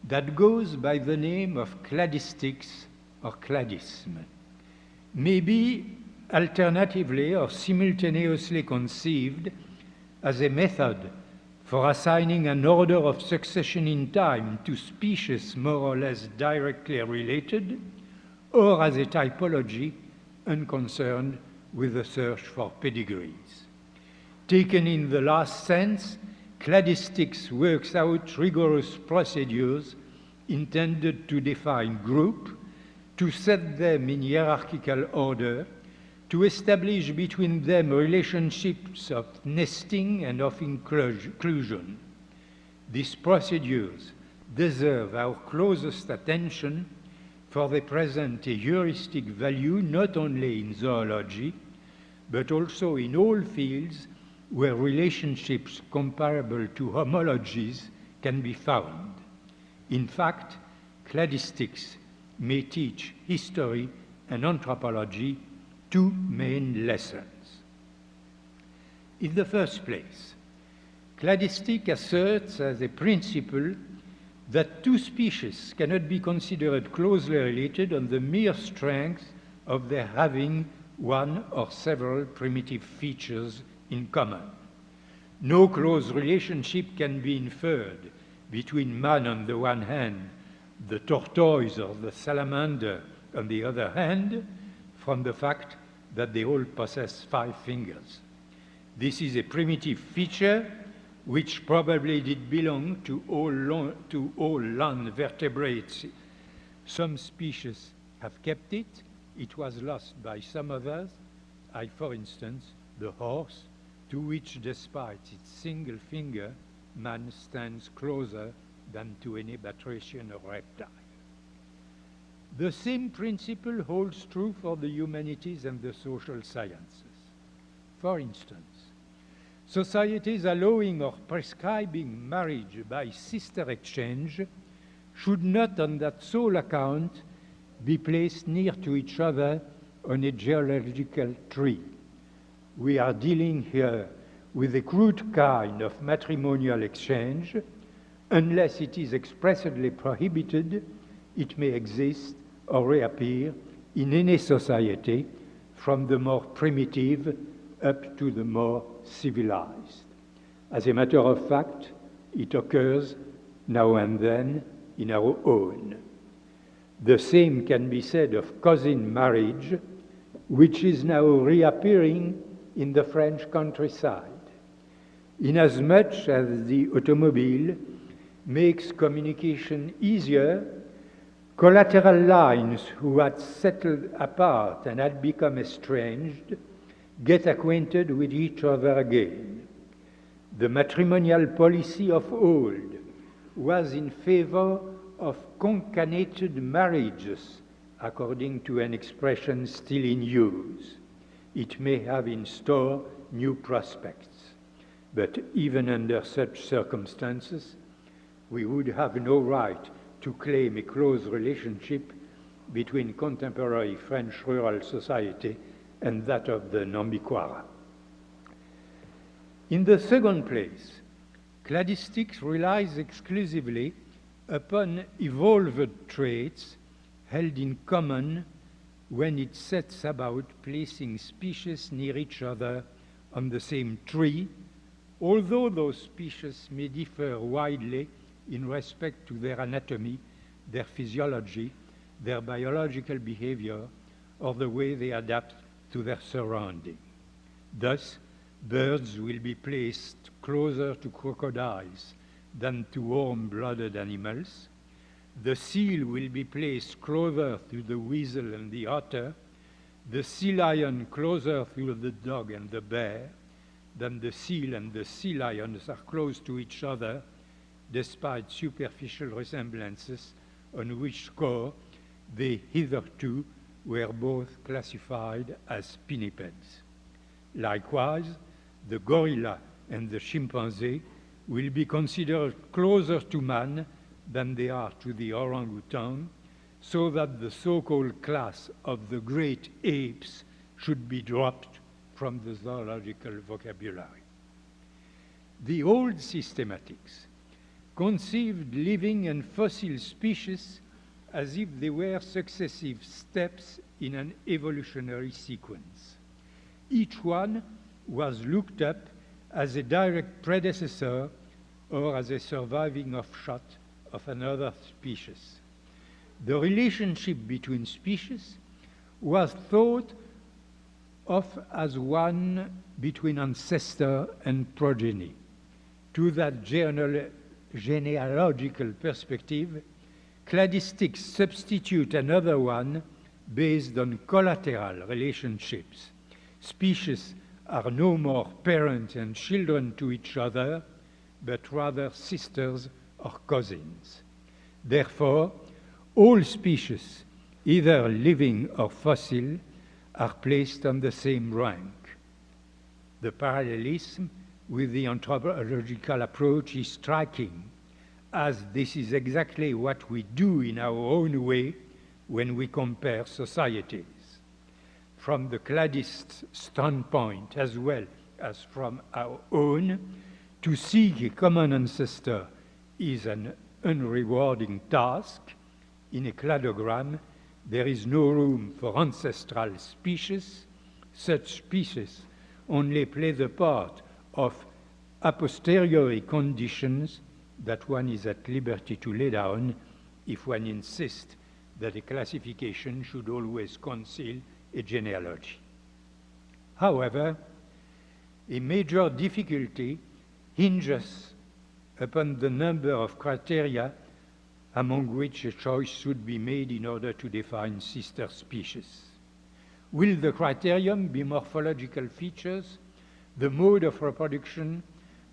A: that goes by the name of cladistics or cladism, may be alternatively or simultaneously conceived as a method for assigning an order of succession in time to species more or less directly related, or as a typology unconcerned with the search for pedigrees. Taken in the last sense, cladistics works out rigorous procedures intended to define group, to set them in hierarchical order, to establish between them relationships of nesting and of inclusion. These procedures deserve our closest attention, for they present a heuristic value not only in zoology, but also in all fields where relationships comparable to homologies can be found. In fact, cladistics may teach history and anthropology two main lessons. In the first place, cladistic asserts as a principle that two species cannot be considered closely related on the mere strength of their having one or several primitive features in common. No close relationship can be inferred between man on the one hand, the tortoise or the salamander on the other hand, from the fact that they all possess 5 fingers. This is a primitive feature which probably did belong to all land vertebrates. Some species have kept it. It was lost by some others, like, for instance, the horse, to which, despite its single finger, man stands closer than to any batracian or reptile. The same principle holds true for the humanities and the social sciences. For instance, societies allowing or prescribing marriage by sister exchange should not, on that sole account, be placed near to each other on a genealogical tree. We are dealing here with a crude kind of matrimonial exchange. Unless it is expressly prohibited, it may exist or reappear in any society, from the more primitive up to the more civilized. As a matter of fact, it occurs now and then in our own. The same can be said of cousin marriage, which is now reappearing in the French countryside. Inasmuch as the automobile makes communication easier, collateral lines who had settled apart and had become estranged get acquainted with each other again. The matrimonial policy of old was in favor of concatenated marriages, according to an expression still in use. It may have in store new prospects, but even under such circumstances, we would have no right to claim a close relationship between contemporary French rural society and that of the Nambiquara. In the second place, cladistics relies exclusively upon evolved traits held in common when it sets about placing species near each other on the same tree, although those species may differ widely in respect to their anatomy, their physiology, their biological behavior, or the way they adapt to their surrounding. Thus, birds will be placed closer to crocodiles than to warm-blooded animals. The seal will be placed closer to the weasel and the otter, the sea lion closer to the dog and the bear, than the seal and the sea lions are close to each other, despite superficial resemblances on which score They hitherto were both classified as pinnipeds. Likewise, the gorilla and the chimpanzee will be considered closer to man than they are to the orangutan, so that the so-called class of the great apes should be dropped from the zoological vocabulary. The old systematics conceived living and fossil species as if they were successive steps in an evolutionary sequence. Each one was looked up as a direct predecessor or as a surviving offshoot of another species. The relationship between species was thought of as one between ancestor and progeny. To that genealogical perspective, cladistics substitute another one based on collateral relationships. Species are no more parents and children to each other, but rather sisters or cousins. Therefore, all species, either living or fossil, are placed on the same rank. The parallelism with the anthropological approach is striking, as this is exactly what we do in our own way when we compare societies. From the cladist standpoint, as well as from our own, to seek a common ancestor is an unrewarding task. In a cladogram, there is no room for ancestral species. Such species only play the part of a posteriori conditions that one is at liberty to lay down if one insists that a classification should always conceal a genealogy. However, a major difficulty hinges upon the number of criteria among which a choice should be made in order to define sister species. Will the criterion be morphological features, the mode of reproduction,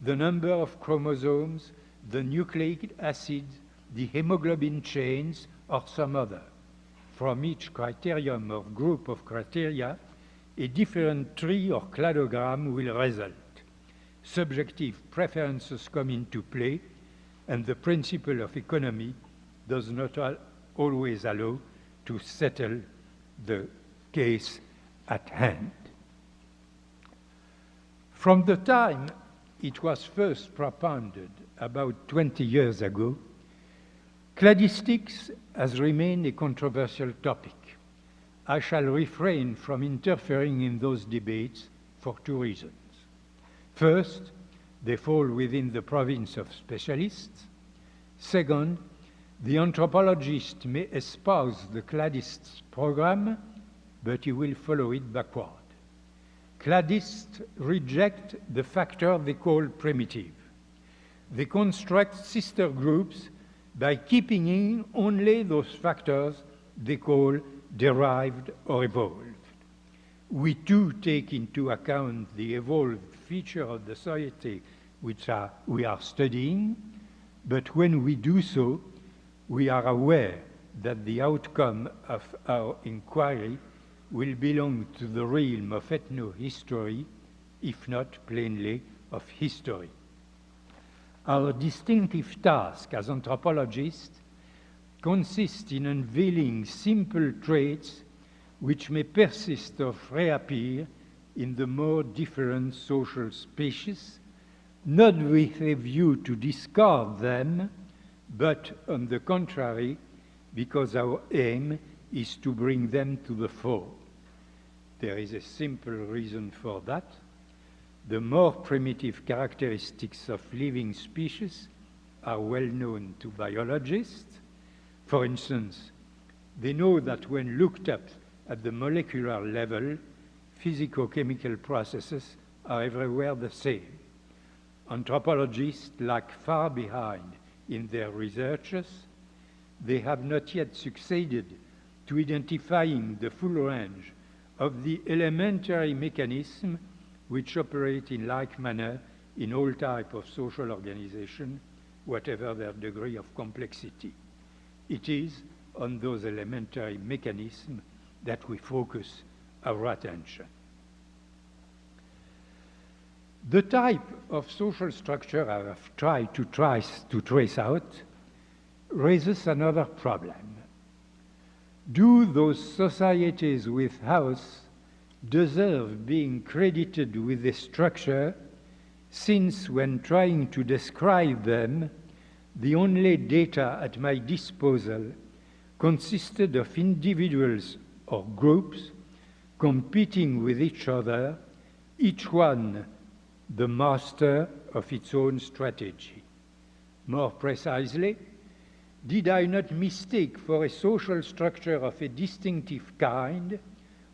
A: the number of chromosomes, the nucleic acids, the hemoglobin chains, or some other? From each criterion or group of criteria, a different tree or cladogram will result. Subjective preferences come into play, and the principle of economy does not always allow to settle the case at hand. From the time it was first propounded about 20 years ago, cladistics has remained a controversial topic. I shall refrain from interfering in those debates for two reasons. First, they fall within the province of specialists. Second, the anthropologist may espouse the cladist's program, but he will follow it backward. Cladists reject the factor they call primitive. They construct sister groups by keeping in only those factors they call derived or evolved. We too take into account the evolved feature of the society which we are studying, but when we do so, we are aware that the outcome of our inquiry will belong to the realm of ethnohistory, if not plainly of history. Our distinctive task as anthropologists consists in unveiling simple traits which may persist or reappear in the more different social species, not with a view to discard them, but on the contrary, because our aim is to bring them to the fore. There is a simple reason for that. The more primitive characteristics of living species are well known to biologists. For instance, they know that when looked up at the molecular level, physicochemical processes are everywhere the same. Anthropologists lag far behind in their researches. They have not yet succeeded to identifying the full range of the elementary mechanisms which operate in like manner in all types of social organization, whatever their degree of complexity. It is on those elementary mechanisms that we focus our attention. The type of social structure I have tried to trace out raises another problem. Do those societies with house deserve being credited with this structure, since when trying to describe them, the only data at my disposal consisted of individuals or groups competing with each other, each one the master of its own strategy? More precisely, did I not mistake for a social structure of a distinctive kind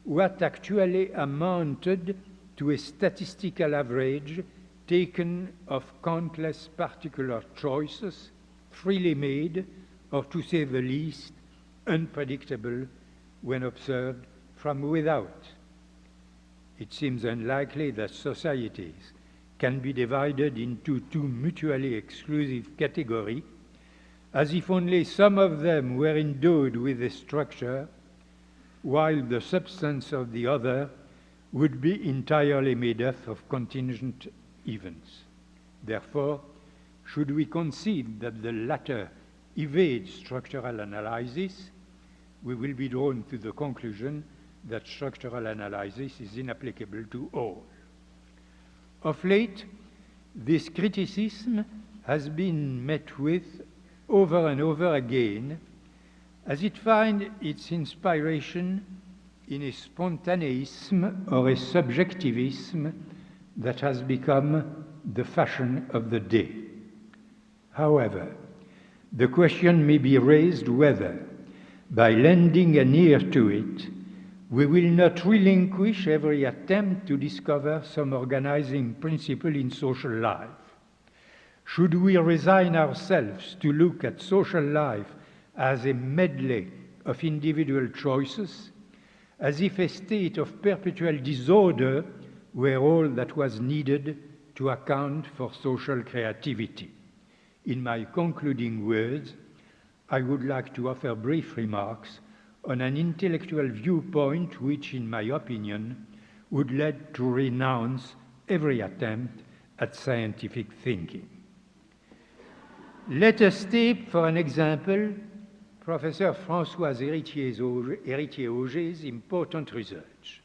A: what actually amounted to a statistical average taken of countless particular choices, freely made, or to say the least, unpredictable when observed from without? It seems unlikely that societies can be divided into two mutually exclusive categories, as if only some of them were endowed with a structure, while the substance of the other would be entirely made up of contingent events. Therefore, should we concede that the latter evades structural analysis, we will be drawn to the conclusion that structural analysis is inapplicable to all. Of late, this criticism has been met with over and over again, as it finds its inspiration in a spontaneism or a subjectivism that has become the fashion of the day. However, the question may be raised whether, by lending an ear to it, we will not relinquish every attempt to discover some organizing principle in social life. Should we resign ourselves to look at social life as a medley of individual choices, as if a state of perpetual disorder were all that was needed to account for social creativity? In my concluding words, I would like to offer brief remarks on an intellectual viewpoint which, in my opinion, would lead to renounce every attempt at scientific thinking. Let us take, for an example, Professor Françoise Héritier-Auger's important research.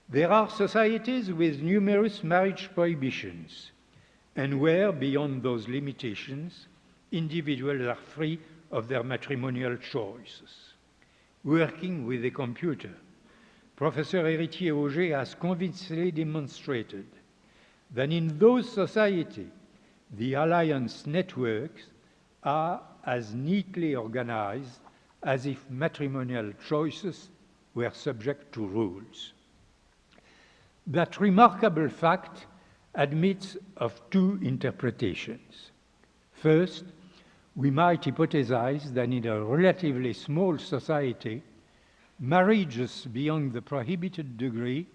A: There are societies with numerous marriage prohibitions, and where, beyond those limitations, individuals are free of their matrimonial choices. Working with a computer, Professor Héritier-Auger has convincingly demonstrated that in those societies, the alliance networks are as neatly organized as if matrimonial choices were subject to rules. That remarkable fact admits of two interpretations. First, we might hypothesize that in a relatively small society, marriages beyond the prohibited degree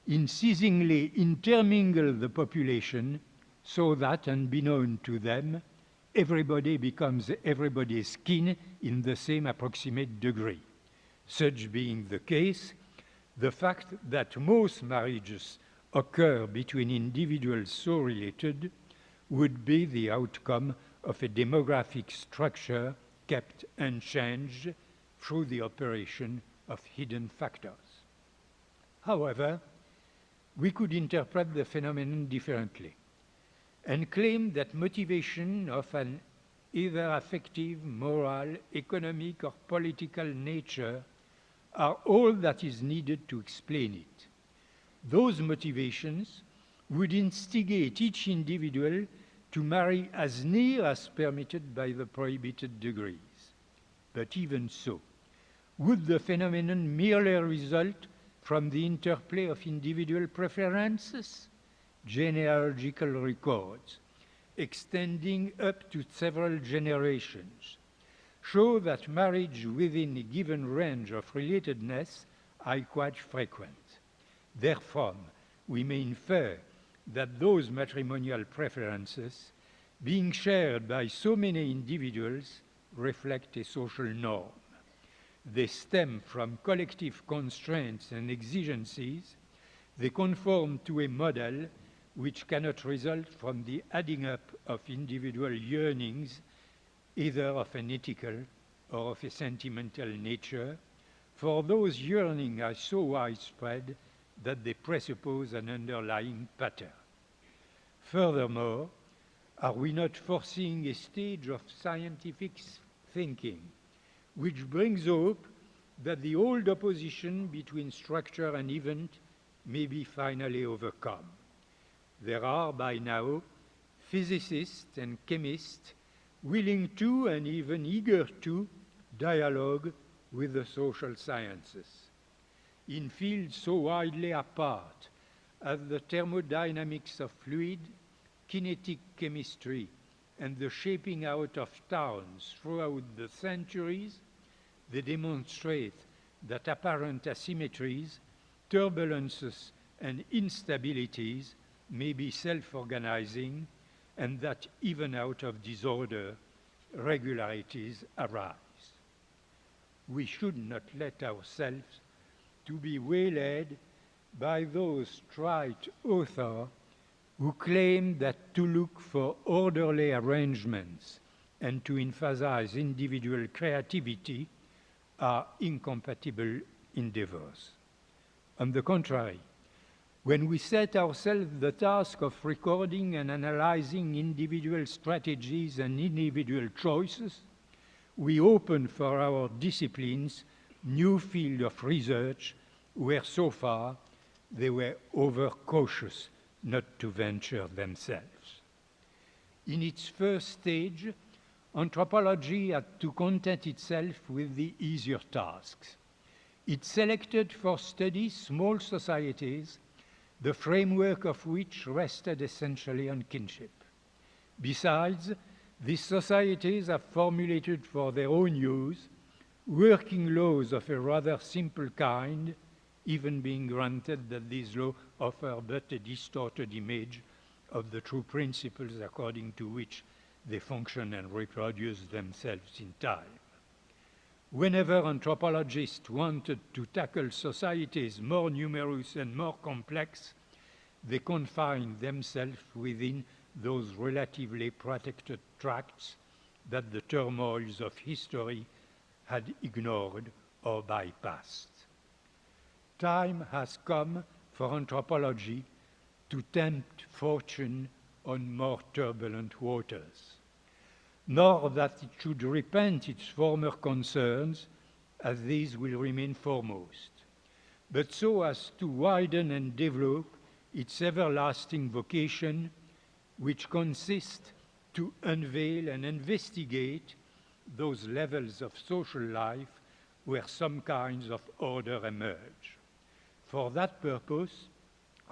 A: unceasingly intermingle the population so that, unbeknown to them, everybody becomes everybody's kin in the same approximate degree. Such being the case, the fact that most marriages occur between individuals so related would be the outcome of a demographic structure kept unchanged through the operation of hidden factors. However, we could interpret the phenomenon differently and claim that motivation of an either affective, moral, economic, or political nature are all that is needed to explain it. Those motivations would instigate each individual to marry as near as permitted by the prohibited degrees. But even so, would the phenomenon merely result from the interplay of individual preferences? Genealogical records, extending up to several generations, show that marriage within a given range of relatedness are quite frequent. Therefore, we may infer that those matrimonial preferences, being shared by so many individuals, reflect a social norm. they stem from collective constraints and exigencies, they conform to a model which cannot result from the adding up of individual yearnings, either of an ethical or of a sentimental nature, for those yearnings are so widespread that they presuppose an underlying pattern. Furthermore, are we not foreseeing a stage of scientific thinking which brings hope that the old opposition between structure and event may be finally overcome? There are by now physicists and chemists willing to and even eager to dialogue with the social sciences. In fields so widely apart as the thermodynamics of fluid, kinetic chemistry, and the shaping out of towns throughout the centuries, they demonstrate that apparent asymmetries, turbulences, and instabilities may be self-organizing, and that even out of disorder, regularities arise. We should not let ourselves to be waylaid by those trite authors who claim that to look for orderly arrangements and to emphasize individual creativity are incompatible endeavors. On the contrary, when we set ourselves the task of recording and analyzing individual strategies and individual choices, we open for our disciplines new field of research where so far they were overcautious not to venture themselves. In its first stage, anthropology had to content itself with the easier tasks. It selected for study small societies, the framework of which rested essentially on kinship. Besides, these societies have formulated for their own use working laws of a rather simple kind, even being granted that these laws offer but a distorted image of the true principles according to which they function and reproduce themselves in time. Whenever anthropologists wanted to tackle societies more numerous and more complex, they confined themselves within those relatively protected tracts that the turmoils of history had ignored or bypassed. Time has come for anthropology to tempt fortune on more turbulent waters, nor that it should repent its former concerns, as these will remain foremost, but so as to widen and develop its everlasting vocation, which consists to unveil and investigate those levels of social life where some kinds of order emerge. For that purpose,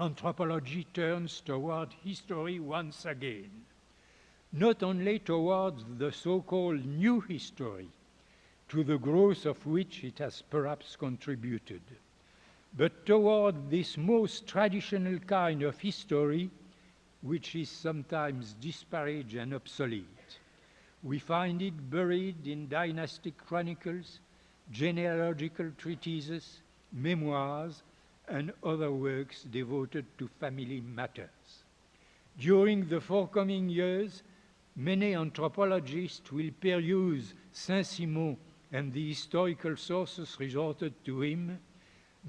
A: anthropology turns toward history once again, not only towards the so-called new history, to the growth of which it has perhaps contributed, but toward this most traditional kind of history, which is sometimes disparaged and obsolete. We find it buried in dynastic chronicles, genealogical treatises, memoirs, and other works devoted to family matters. During the forthcoming years, many anthropologists will peruse Saint-Simon and the historical sources resorted to him.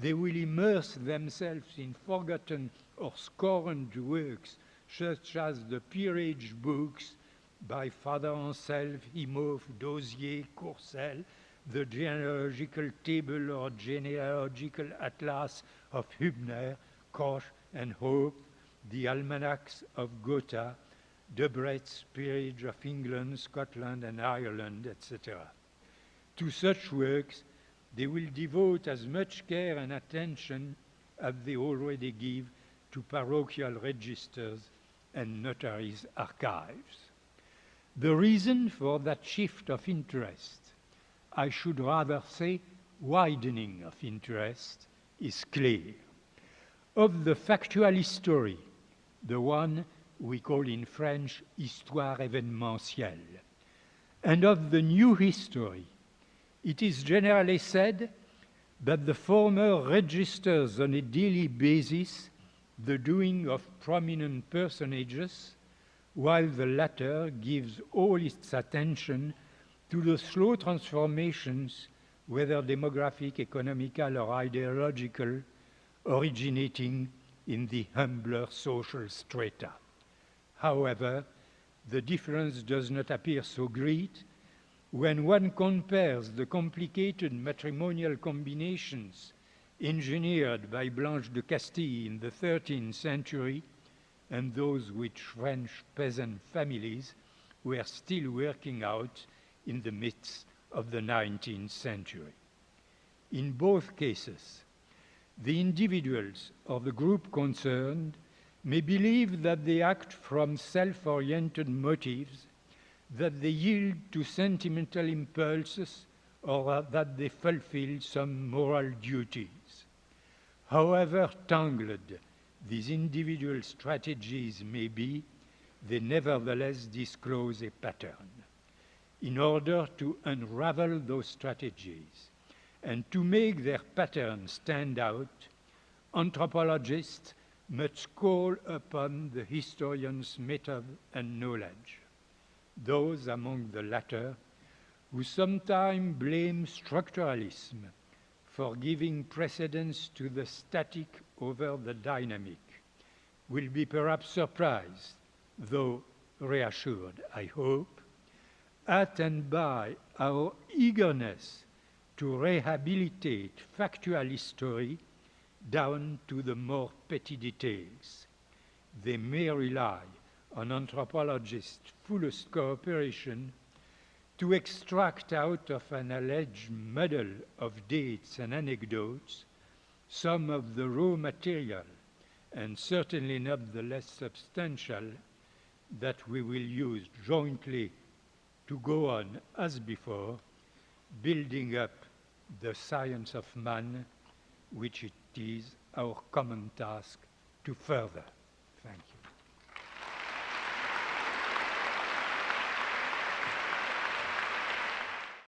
A: They will immerse themselves in forgotten or scorned works, such as the peerage books by Father Anselme, Imhoff, Dozier, Courcelles, the genealogical table or genealogical atlas of Hübner, Koch, and Hope, the almanacs of Gotha, Debrett's Peerage of England, Scotland, and Ireland, etc. To such works, they will devote as much care and attention as they already give to parochial registers and notaries' archives. The reason for that shift of interest, I should rather say widening of interest, is clear. Of the factual history, the one we call in French histoire événementielle, and of the new history, It is generally said that the former registers on a daily basis the doing of prominent personages, while the latter gives all its attention to the slow transformations, whether demographic, economical, or ideological, originating in the humbler social strata. However, the difference does not appear so great when one compares the complicated matrimonial combinations engineered by Blanche de Castille in the 13th century and those which French peasant families were still working out in the midst of the 19th century. In both cases, the individuals or the group concerned may believe that they act from self-oriented motives, that they yield to sentimental impulses, or that they fulfill some moral duties. However tangled these individual strategies may be, they nevertheless disclose a pattern. In order to unravel those strategies and to make their pattern stand out, anthropologists must call upon the historian's method and knowledge. Those among the latter who sometimes blame structuralism for giving precedence to the static over the dynamic will be perhaps surprised, though reassured, I hope, at and by our eagerness to rehabilitate factual history down to the more petty details. They may rely on anthropologists' fullest cooperation to extract out of an alleged muddle of dates and anecdotes some of the raw material, and certainly not the less substantial, that we will use jointly to go on as before, building up the science of man, which it is our common task to further. Thank you.